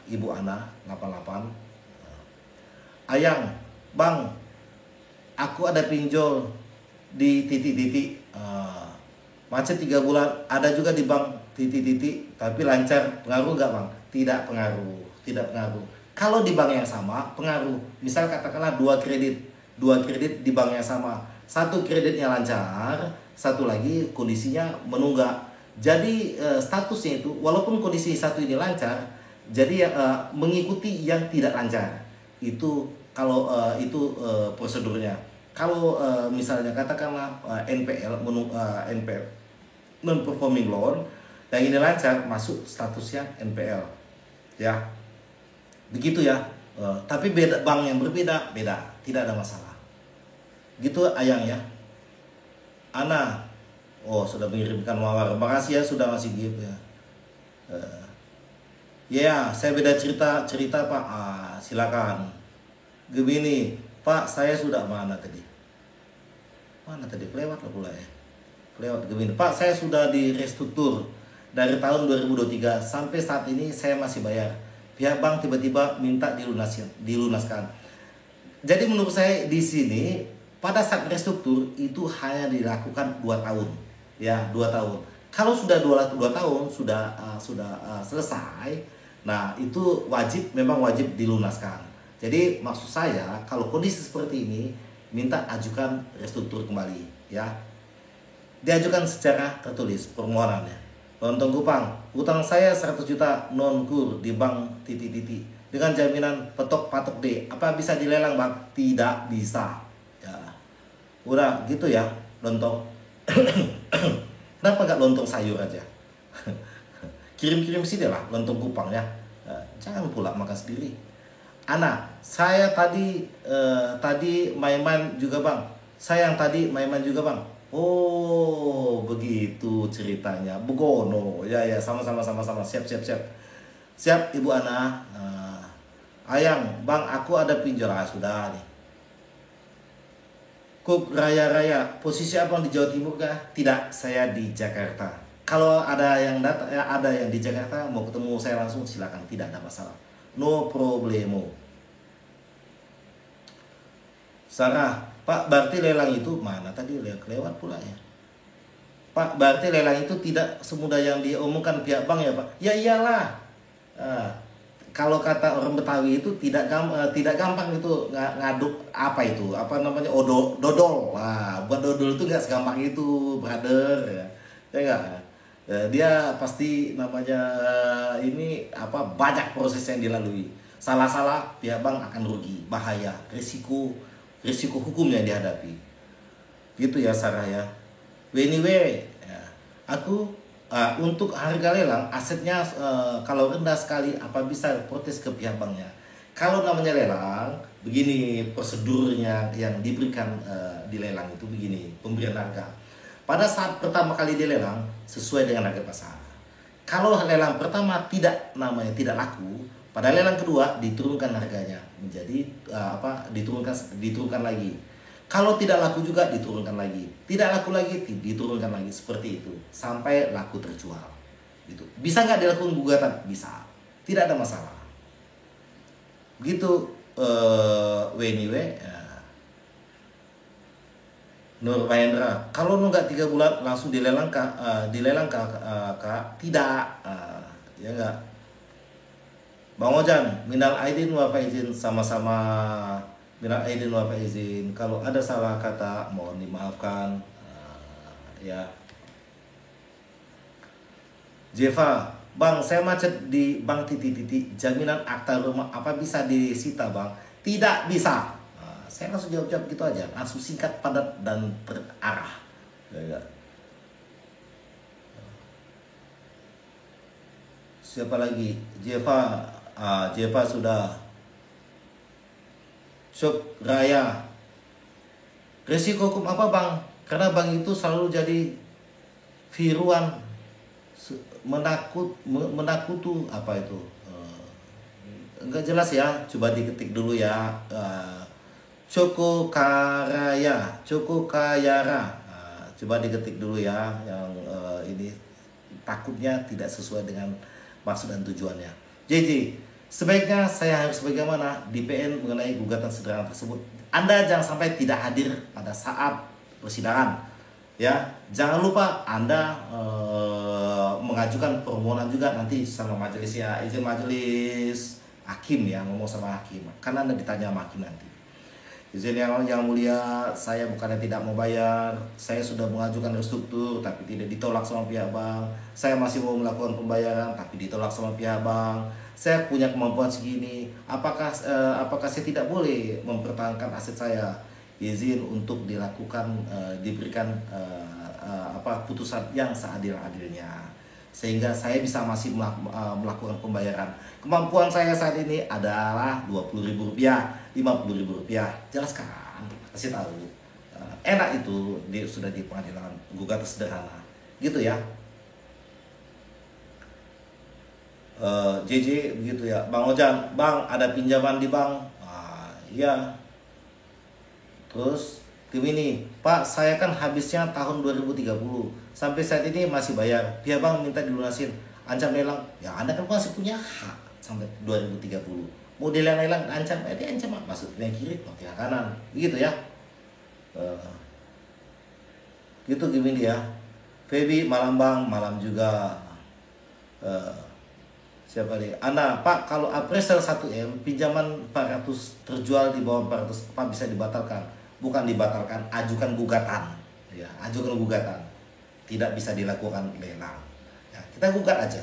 S1: Ibu Ana 88. Ayang, Bang, aku ada pinjol di titik-titik, macet 3 bulan, ada juga di bank titik-titik, tapi lancar. Pengaruh nggak Bang? Tidak pengaruh. Kalau di bank yang sama pengaruh. Misal katakanlah 2 kredit di bank yang sama, 1 kreditnya lancar, 1 lagi kondisinya menunggak. Jadi statusnya itu walaupun kondisi 1 ini lancar, jadi mengikuti yang tidak lancar. Itu kalau prosedurnya. Kalau misalnya katakanlah NPL non performing loan, yang ini lancar, masuk statusnya NPL. Ya. Begitu ya. Tapi beda, bank yang beda, tidak ada masalah. Gitu Ayang ya. Ana, oh sudah mengirimkan mawar. Makasih ya sudah ngasih gift ya. Ya, saya beda cerita Pak. Silakan. Gemini, Pak, saya sudah mana tadi? Kelewat lah pula ya. Kelewat Gemini. Pak, saya sudah di restruktur dari tahun 2023 sampai saat ini saya masih bayar. Pihak bank tiba-tiba minta dilunaskan. Jadi menurut saya di sini pada saat restruktur itu hanya dilakukan 2 tahun. Ya, 2 tahun. Kalau sudah 2 tahun sudah selesai, nah itu memang wajib dilunaskan. Jadi maksud saya kalau kondisi seperti ini minta ajukan restruktur kembali ya. Diajukan secara tertulis permohonannya. Lontong Kupang, utang saya 100 juta non-kur di bank titik-titik dengan jaminan patok D. Apa bisa dilelang Bang? Tidak bisa. Ya. Udah gitu ya, lontong. Kenapa nggak lontong sayur aja? Kirim-kirim sini lah lontong Kupang ya. Jangan pula makan sendiri. Ana, saya tadi main-main juga Bang. Saya yang tadi main-main juga Bang. Oh, begitu ceritanya. Begono. Ya, sama-sama. Siap. Siap, Ibu Ana. Ayang, Bang, aku ada pinjol. Sudah nih. Kuk Raya. Posisi Abang di Jawa Timur kah? Tidak, saya di Jakarta. Kalau ada yang di Jakarta mau ketemu saya langsung silakan, tidak ada masalah. No problemo. Sarah, Pak, berarti lelang itu mana tadi lewat pula ya. Pak, berarti lelang itu tidak semudah yang diomongkan pihak bank ya Pak? Ya iyalah. Kalau kata orang Betawi itu tidak gampang itu ngaduk dodol. Buat dodol itu nggak segampang itu, brother. Ya enggak. Dia pasti banyak proses yang dilalui. Salah-salah pihak bank akan rugi, bahaya, risiko hukum yang dihadapi. Gitu ya Sarah ya. Anyway, ya. Aku untuk harga lelang asetnya kalau rendah sekali apa bisa protes ke pihak banknya. Kalau namanya lelang, begini prosedurnya yang diberikan di lelang itu begini, pemberian harga. Pada saat pertama kali dilelang sesuai dengan harga pasar. Kalau lelang pertama tidak laku, pada lelang kedua diturunkan harganya menjadi diturunkan lagi. Kalau tidak laku juga diturunkan lagi. Tidak laku lagi diturunkan lagi, seperti itu sampai laku terjual. Gitu. Bisa nggak dilakukan gugatan? Bisa. Tidak ada masalah. Begitu Nur Mahendra, kalau nunggak 3 bulan langsung dilelang kak? Tidak, ya enggak. Bang Ojan, minal aidin wa faizin, sama-sama minal aidin wa faizin. Kalau ada salah kata mohon dimaafkan, ya. Jeva, Bang, saya macet di Bank titik-titik. Jaminan akta rumah apa bisa disita, Bang? Tidak bisa. Nah, saya langsung jawab gitu aja, langsung singkat, padat, dan terarah. Ya. Siapa lagi? Jeva, Jeva sudah. Syuk Raya. Resiko hukum apa, Bang? Karena Bang itu selalu jadi viruan, menakutu apa itu? Enggak jelas ya. Coba diketik dulu ya. Coko Karaya, Coko Kayara. Coba diketik dulu ya. Yang ini takutnya tidak sesuai dengan maksud dan tujuannya. JJ, sebaiknya saya harus bagaimana di PN mengenai gugatan sederhana tersebut? Anda jangan sampai tidak hadir pada saat persidangan. Ya, jangan lupa Anda mengajukan permohonan juga nanti sama majelis ya, izin majelis hakim ya, ngomong sama hakim. Karena Anda ditanya sama hakim nanti. Izin yang mulia, saya bukannya tidak mau bayar, saya sudah mengajukan restruktur tapi tidak ditolak sama pihak bank. Saya masih mau melakukan pembayaran tapi ditolak sama pihak bank. Saya punya kemampuan segini, apakah saya tidak boleh mempertahankan aset saya? Izin untuk dilakukan, diberikan putusan yang seadil-adilnya, sehingga saya bisa masih melakukan pembayaran. Kemampuan saya saat ini adalah Rp20.000, Rp50.000. Jelaskan, kasih tahu. Enak itu sudah di pengadilan, gugatan sederhana, gitu ya. JJ begitu ya. Bang Ojan, Bang ada pinjaman di bank. Iya. Terus Gemini, Pak saya kan habisnya tahun 2030, sampai saat ini masih bayar, pihak bank minta dilunasin, ancam lelang. Ya Anda kan masih punya hak sampai 2030, mau dilelang-lelang ancam, ancam maksudnya kiri pakai kanan, begitu ya. Gitu Gemini ya. Feby, malam Bang, malam juga. Siapa nih? Anda, Pak kalau appraisal 1M pinjaman 400 terjual di bawah 400, apa bisa dibatalkan? Bukan dibatalkan, ajukan gugatan. Ya, ajukan gugatan. Tidak bisa dilakukan lelang. Ya, kita gugat aja.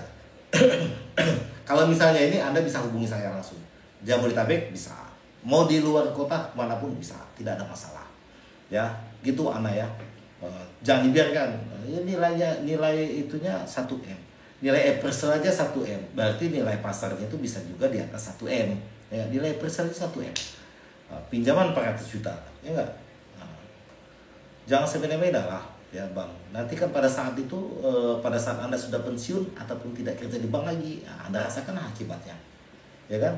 S1: Kalau misalnya ini Anda bisa hubungi saya langsung. Jabodetabek bisa. Mau di luar kota manapun bisa, tidak ada masalah. Ya, gitu Anda ya. Jangan dibiarkan. Nilai itunya 1M. Nilai appraisal aja 1M. Berarti nilai pasarnya itu bisa juga di atas 1M. Ya, nilai appraisal 1M. Pinjaman 400 juta, ya enggak? Jangan semena-mena lah ya Bang. Nanti kan pada saat itu, pada saat Anda sudah pensiun ataupun tidak kerja di bank lagi, Anda rasakan akibatnya, ya kan?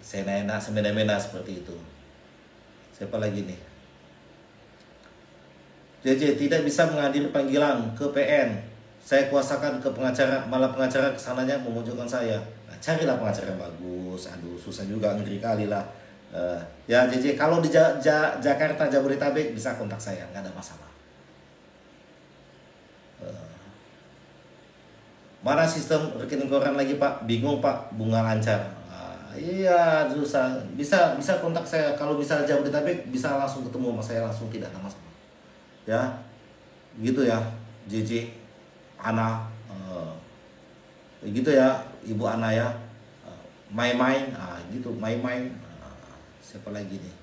S1: Semena-mena seperti itu. Siapa lagi nih? JJ tidak bisa menghadiri panggilan ke PN. Saya kuasakan ke pengacara, malah pengacara kesananya memojokkan saya. Nah, carilah pengacara yang bagus. Aduh susah juga, ngeri kali lah. Ya JJ, kalau di Jakarta Jabodetabek bisa kontak saya, nggak ada masalah. Mana sistem rekening koran lagi Pak? Bingung Pak, bunga lancar. Iya susah. Bisa kontak saya. Kalau bisa Jabodetabek bisa langsung ketemu sama saya langsung, tidak ada masalah. Ya, gitu ya JJ, Ana, gitu ya Ibu Ana ya. Main-main, gitu main-main. Siapa lagi nih?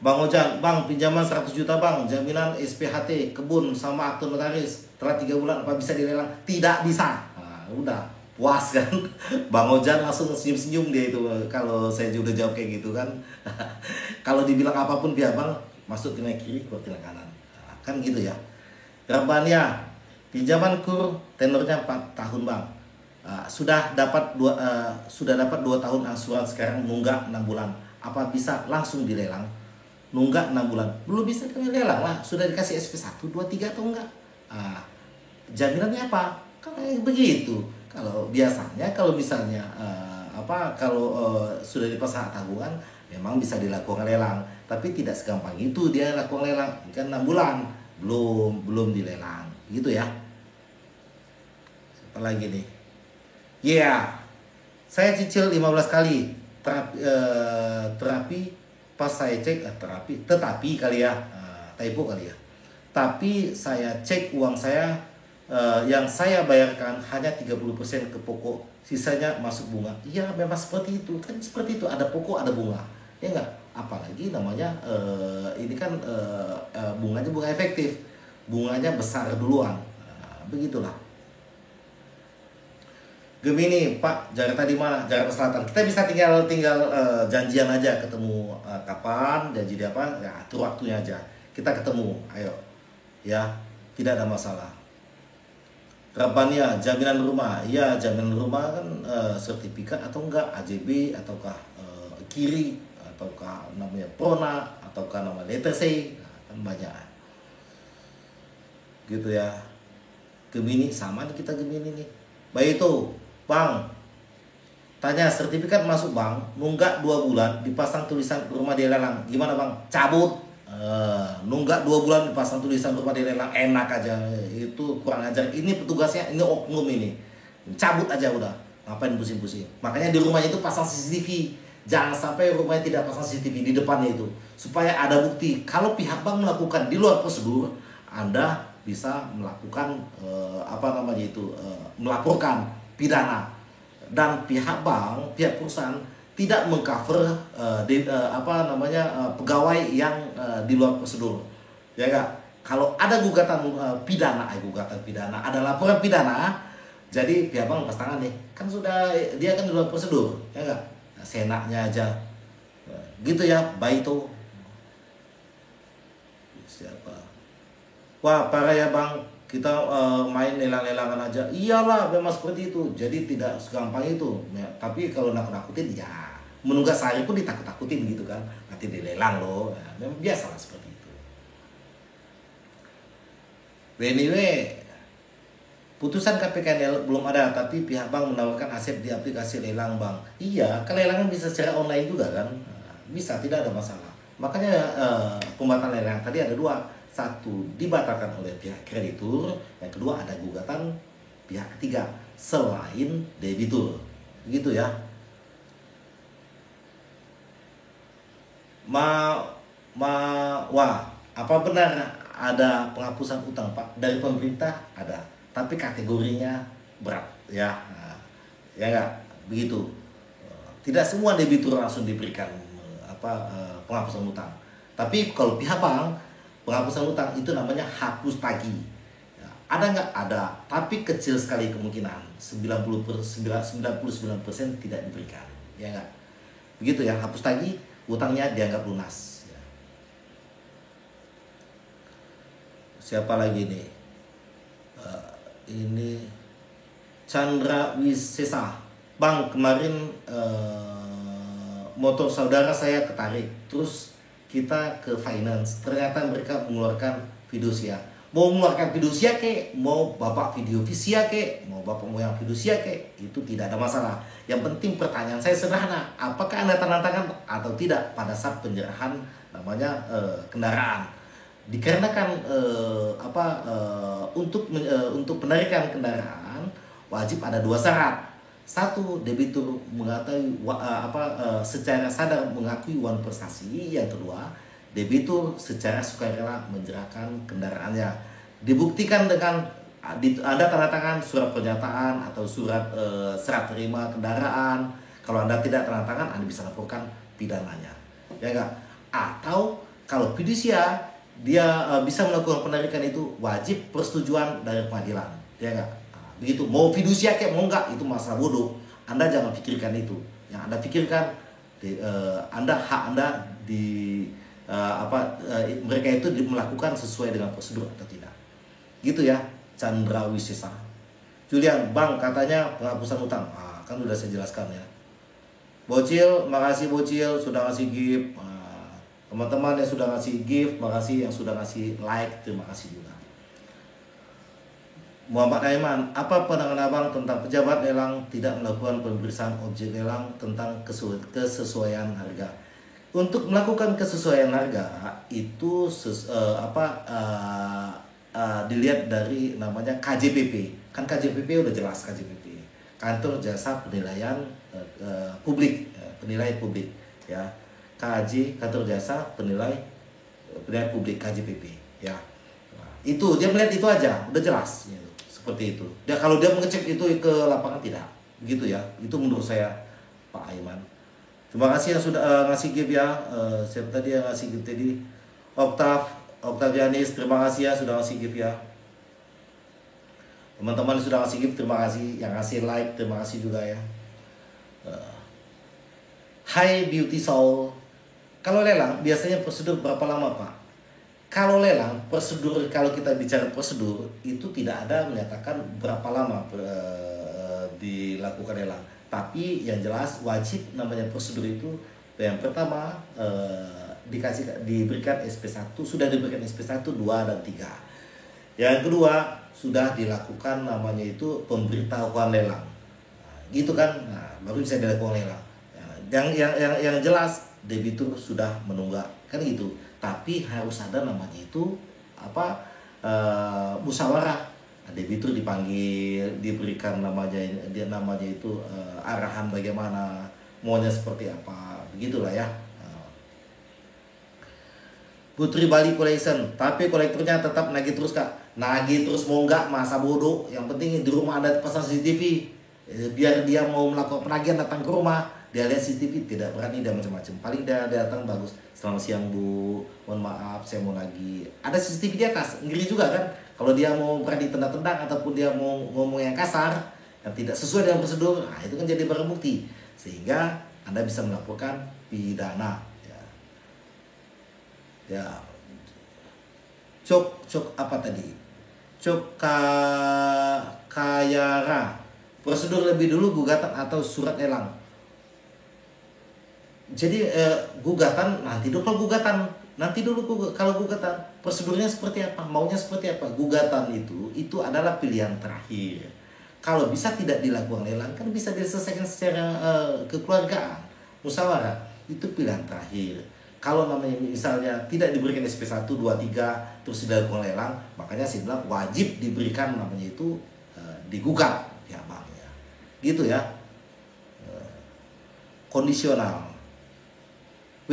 S1: Bang Ojan, Bang pinjaman 100 juta Bang, jaminan SPHT, kebun sama akte notaris, telah 3 bulan apa bisa dilelang? Tidak bisa. Udah puas kan. Bang Ojan langsung senyum-senyum dia itu kalau saya juga jawab kayak gitu kan. Kalau dibilang apapun pihak bank, masuk ke kiri, keluar ke kanan. Kan gitu ya. Rabania, pinjaman kur tenornya 4 tahun Bang. Sudah dapat 2 tahun angsuran, sekarang nunggak 6 bulan. Apa bisa langsung dilelang? Nunggak 6 bulan. Belum bisa dilelang lah. Sudah dikasih SP1, 2, 3 atau enggak? Jaminannya apa? Kalau begitu. Kalau biasanya kalau misalnya sudah dipasang tanggungan memang bisa dilakukan lelang, tapi tidak segampang itu dia lakukan lelang. Kan 6 bulan belum dilelang. Gitu ya. Siapa lagi nih? Saya cicil 15 kali terapi pas saya cek tetapi kali ya, typo kali ya. tapi saya cek uang saya, yang saya bayarkan hanya 30% ke pokok, sisanya masuk bunga. Iya, memang seperti itu. Kan seperti itu, ada pokok, ada bunga. Ya enggak? Apalagi namanya ini kan bunganya bunga efektif. Bunganya besar duluan. Nah, begitulah. Gemini, Pak, Jakarta di mana? Jakarta Selatan. Kita bisa tinggal janjian aja ketemu, kapan, janji di apa? Ya, atur waktunya aja. Kita ketemu, ayo. Ya, tidak ada masalah. Harapannya jaminan rumah, ya jaminan rumah kan sertifikat atau enggak, AJB ataukah kiri, ataukah namanya Prona, ataukah nama letter C, nah, kan banyak. Gitu ya. Gemini sama nih, kita Gemini nih. Baik itu, Bang. Tanya sertifikat masuk Bang, nunggak 2 bulan dipasang tulisan rumah dilelang. Gimana Bang? Cabut. Nunggak 2 bulan dipasang tulisan rumah dilelang, enak aja. Itu kurang ajar. Ini petugasnya, ini oknum ini. Cabut aja udah. Ngapain pusing-pusing? Makanya di rumahnya itu pasang CCTV. Jangan sampai rumahnya tidak pasang CCTV di depannya itu. Supaya ada bukti. Kalau pihak bank melakukan di luar prosedur, Anda bisa melakukan melaporkan pidana. Dan pihak bank, pihak perusahaan tidak mengcover pegawai yang di luar prosedur, ya enggak. Kalau ada gugatan pidana, ada laporan pidana, jadi pihak bank lepas tangan nih, kan sudah dia kan di luar prosedur, ya enggak. Nah, senaknya aja, gitu ya. Baik itu siapa? Wah, parah ya Bang, kita main lelang-lelangan aja. Iyalah, memang seperti itu. Jadi tidak segampang itu. Ya, tapi kalau nakut-nakutin, ya menunggak sehari pun ditakut-takutin gitu kan. Nanti dilelang loh. Ya, memang biasa lah seperti itu. Anyway, putusan KPK belum ada, tapi pihak bank menawarkan aset di aplikasi lelang Bang. Iya, kelelangan bisa secara online juga kan. Nah, bisa, tidak ada masalah. Makanya pembatalan lelang tadi ada 2. 1, dibatalkan oleh pihak kreditur. Yang kedua, ada gugatan pihak ketiga selain debitur. Begitu ya. Wah, apa benar ada penghapusan utang Pak dari pemerintah? Ada, tapi kategorinya berat ya. Nah, ya enggak begitu. Tidak semua debitur langsung diberikan penghapusan utang. Tapi kalau pihak bank, penghapusan utang itu namanya hapus tagih. Ya, ada nggak? Ada, tapi kecil sekali kemungkinan. 99% tidak diberikan. Ya nggak? Begitu ya, hapus tagih, utangnya dianggap lunas. Ya. Siapa lagi nih? Ini Chandra Wisesa. Bang, kemarin motor saudara saya ketarik. Terus kita ke finance, ternyata mereka mengeluarkan fidusia. Mau mengeluarkan fidusia kek, mau bapak fidusia kek, mau bapak moyang fidusia kek, itu tidak ada masalah. Yang penting pertanyaan saya sederhana, apakah Anda tanda tangan atau tidak pada saat penyerahan namanya kendaraan? Dikarenakan untuk penarikan kendaraan wajib ada 2 syarat. 1, debitur mengetahui secara sadar mengakui uang prestasi. Yang kedua, debitur secara sukarela menyerahkan kendaraannya. Dibuktikan dengan Anda tanda tangan surat pernyataan atau surat serah terima kendaraan. Kalau Anda tidak tanda tangan, Anda bisa laporkan pidananya, ya enggak? Atau kalau fidusia, dia bisa melakukan penarikan itu wajib persetujuan dari pengadilan, ya enggak? Begitu, mau fidusia kayak mau enggak, itu masalah bodoh. Anda jangan pikirkan itu. Yang Anda pikirkan hak Anda mereka itu melakukan sesuai dengan prosedur atau tidak. Gitu ya, Chandra Wisesa. Julian, Bang, katanya penghapusan utang. Kan udah saya jelaskan ya. Bocil, makasih Bocil sudah ngasih gift. Teman-teman yang sudah ngasih gift, makasih. Yang sudah ngasih like, terima kasih juga. Muhammad Aiman, apa pandangan Abang tentang pejabat lelang tidak melakukan pemeriksaan objek lelang tentang kesesuaian harga? Untuk melakukan kesesuaian harga itu dilihat dari namanya KJPP. Kan KJPP udah jelas, KJPP. Kantor Jasa Penilaian Publik, penilai publik ya. Kantor Jasa Penilai Publik, KJPP ya. Itu dia melihat itu aja, udah jelas gitu. Seperti itu. Dia kalau dia mengecek itu ke lapangan tidak. Begitu ya. Itu menurut saya Pak Aiman. Terima kasih yang sudah ngasih gift ya. Siapa tadi yang ngasih gift tadi? Octavianis, terima kasih ya sudah ngasih gift ya. Teman-teman sudah ngasih gift, terima kasih. Yang ngasih like, terima kasih juga ya. Hi Beauty Soul. Kalau lelang biasanya prosedur berapa lama Pak? Kalau lelang prosedur, kalau kita bicara prosedur itu tidak ada menyatakan berapa lama dilakukan lelang. Tapi yang jelas wajib namanya prosedur itu yang pertama diberikan SP1, sudah diberikan SP1, 2 dan 3. Yang kedua sudah dilakukan namanya itu pemberitahuan lelang. Nah, gitu kan? Nah, baru bisa dilakukan lelang. Yang jelas debitur sudah menunggak kan gitu, tapi harus ada namanya itu musyawarah. Nah, debitur dipanggil, diberikan namanya itu arahan bagaimana maunya seperti apa, begitulah ya. Putri Bali Collection, tapi kolektornya tetap nagih terus Kak. Nagih terus mau nggak, masa bodoh. Yang penting di rumah ada pasang CCTV. Biar dia mau melakukan penagihan datang ke rumah, dia lihat CCTV, tidak berani dia macam-macam. Paling dia datang bagus. Selamat siang Bu, mohon maaf saya mau nagih. Ada CCTV di atas, ngeri juga kan. Kalau dia mau berani tendang-tendang ataupun dia mau ngomong yang kasar, yang tidak sesuai dengan prosedur, nah itu kan jadi barang bukti. Sehingga Anda bisa melakukan pidana. Ya, cok apa tadi? Kayara. Prosedur lebih dulu gugatan atau surat lelang. Jadi gugatan nanti dulu kalau gugatan. Nanti dulu kalau gugatan prosedurnya seperti apa? Maunya seperti apa? Gugatan itu adalah pilihan terakhir. Kalau bisa tidak dilakukan lelang kan bisa diselesaikan secara kekeluargaan, musyawarah. Itu pilihan terakhir. Kalau namanya misalnya tidak diberikan SP1, 2, 3 terus dilakukan lelang, makanya saya bilang wajib diberikan namanya itu digugat ya Bang ya. Gitu ya. Kondisional. W,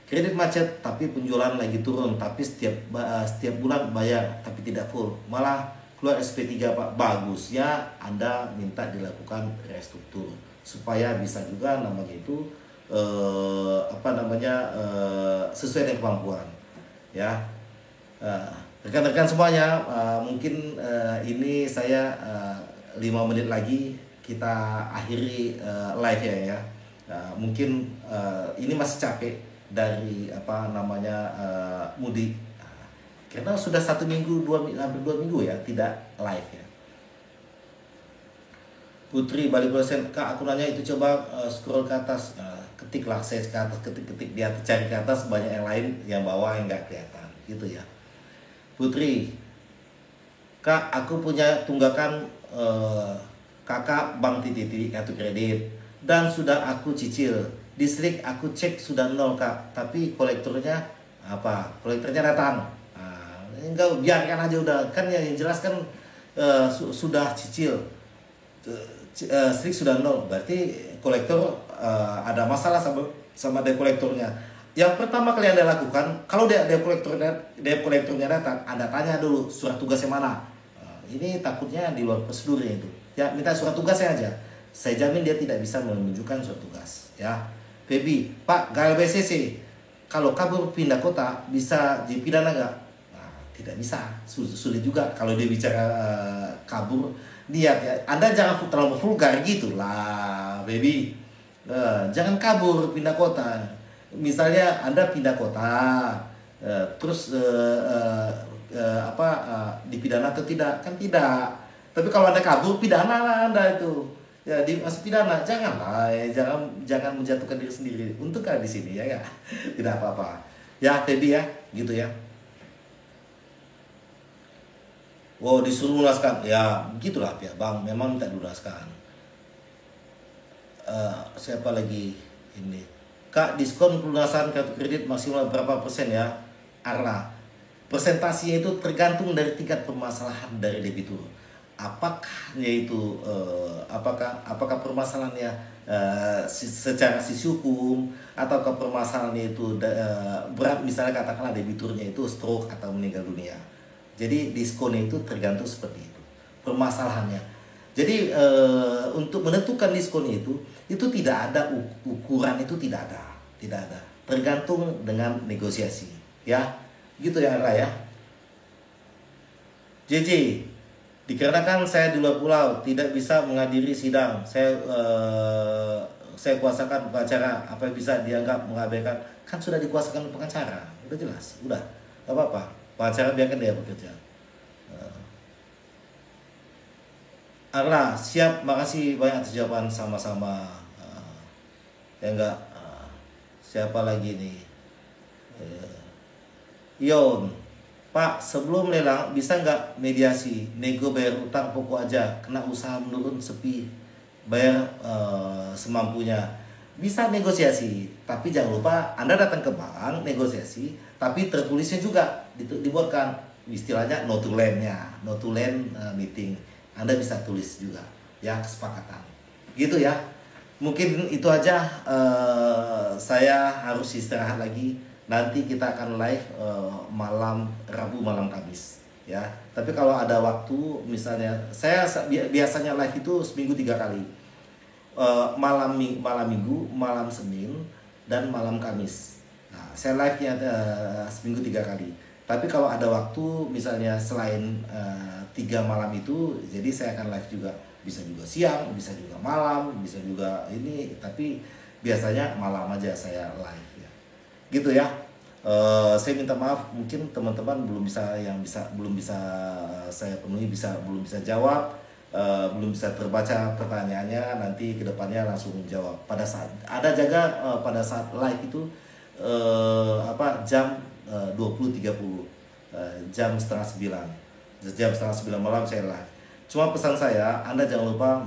S1: kredit macet tapi penjualan lagi turun, tapi setiap bulan bayar tapi tidak full. Malah keluar SP3 Pak. Bagus ya Anda minta dilakukan restruktur supaya bisa juga namanya itu sesuai dengan kemampuan ya. Rekan-rekan semuanya, mungkin ini saya 5 menit lagi kita akhiri live ya. Mungkin ini masih capek dari mudik karena sudah 1 minggu, hampir 2 minggu ya tidak live ya. Putri Bali Collection, Kak aku nanya itu coba scroll ke atas, ketiklah saya ke atas, ketik di atas, cari ke atas, banyak yang lain yang bawah yang nggak kelihatan gitu ya. Putri, Kak aku punya tunggakan kakak bank titik kartu kredit dan sudah aku cicil, distrik aku cek sudah 0 Kak, tapi kolektornya datang. Enggak, biarkan aja udah kan ya, yang jelas kan sudah cicil. Strik sudah 0, berarti kolektor ada masalah sama debt kolektornya. Yang pertama kali Anda lakukan, kalau debt kolektornya datang, Anda tanya dulu surat tugasnya mana. Ini takutnya di luar prosedurnya itu. Ya, minta surat tugasnya aja. Saya jamin dia tidak bisa menunjukkan surat tugas. Ya, Feby, Pak, GLBCC, kalau kabur pindah kota bisa dipidana nggak? Nah, tidak bisa, sulit juga kalau dia bicara kabur. Lihat ya, Anda jangan terlalu vulgar gitu lah, baby. Jangan kabur pindah kota. Misalnya Anda pindah kota, terus dipidana atau tidak? Kan tidak. Tapi kalau Anda kabur, pidana lah Anda itu. Ya, masuk pidana. Janganlah, jangan menjatuhkan diri sendiri. Untuk di sini ya, nggak? Tidak apa-apa. Ya, baby ya, gitu ya. Wow, disuruh lulaskan, ya begitulah ya Bang, memang minta dilulaskan. Siapa lagi ini? Kak, diskon pelunasan kartu kredit maksimal berapa persen ya? Arla, persentasinya itu tergantung dari tingkat permasalahan dari debitur. Apakah permasalahannya secara sisi hukum, ataukah permasalahannya itu berat, misalnya katakanlah debiturnya itu stroke atau meninggal dunia. Jadi diskonnya itu tergantung seperti itu permasalahannya. Jadi untuk menentukan diskonnya itu tidak ada ukuran, itu tidak ada, tergantung dengan negosiasi, ya gitu ya Ella ya. JJ, dikarenakan saya di luar pulau tidak bisa menghadiri sidang, saya kuasakan pengacara, apa yang bisa dianggap mengabaikan, kan sudah dikuasakan pengacara, udah jelas, udah gak apa-apa, pengacara biarkan dia bekerja. Arla siap, makasih banyak atas jawaban, sama-sama. Ya enggak, siapa lagi nih? Ion, Pak, sebelum lelang bisa nggak mediasi, nego bayar utang pokok aja, kena usaha menurun sepi, bayar semampunya. Bisa negosiasi, tapi jangan lupa Anda datang ke bank negosiasi, tapi tertulisnya juga dibuatkan istilahnya no to land-nya, no to land meeting. Anda bisa tulis juga ya kesepakatan. Gitu ya. Mungkin itu aja, saya harus istirahat lagi. Nanti kita akan live malam Rabu, malam Kamis ya. Tapi kalau ada waktu, misalnya saya biasanya live itu seminggu 3 kali. Malam Minggu, malam Senin, dan malam Kamis. Nah, saya live-nya seminggu 3 kali. Tapi kalau ada waktu, misalnya selain 3 malam itu, jadi saya akan live juga. Bisa juga siang, bisa juga malam, bisa juga ini. Tapi biasanya malam aja saya live ya. Gitu ya. Saya minta maaf, mungkin teman-teman belum bisa saya penuhi, belum bisa jawab. Belum bisa terbaca pertanyaannya, nanti kedepannya langsung jawab pada saat ada jaga, pada saat live itu jam 20.30, jam setengah 9 malam saya live. Cuma pesan saya, Anda jangan lupa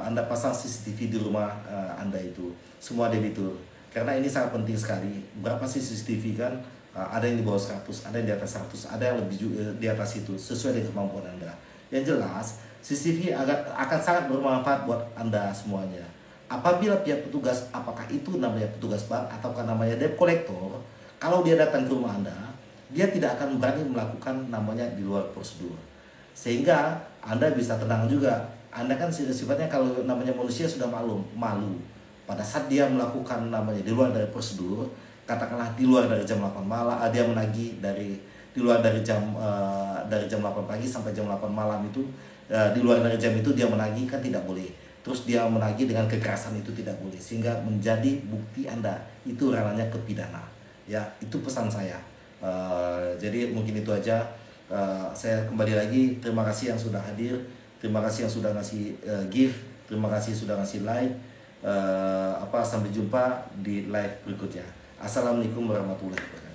S1: Anda pasang CCTV di rumah Anda itu, semua debitur, karena ini sangat penting sekali. Berapa sih CCTV kan? Ada yang di bawah 100, ada yang di atas 100, ada yang lebih di atas itu, sesuai dengan kemampuan Anda. Yang jelas CCTV akan sangat bermanfaat buat Anda semuanya. Apabila pihak petugas, apakah itu namanya petugas bank ataukah namanya debt collector, kalau dia datang ke rumah Anda, dia tidak akan berani melakukan namanya di luar prosedur. Sehingga Anda bisa tenang juga. Anda kan sifatnya kalau namanya manusia sudah malu. Pada saat dia melakukan namanya di luar dari prosedur, katakanlah di luar dari jam 8 malam, dia menagih di luar dari jam 8 pagi sampai jam 8 malam itu, di luar dari jam itu dia menagih, kan tidak boleh. Terus dia menagih dengan kekerasan, itu tidak boleh, sehingga menjadi bukti Anda, itu ranahnya ke pidana ya. Itu pesan saya. Jadi mungkin itu aja. Saya kembali lagi, terima kasih yang sudah hadir, terima kasih yang sudah ngasih gift, terima kasih sudah ngasih like. Sampai jumpa di live berikutnya. Assalamualaikum warahmatullahi wabarakatuh.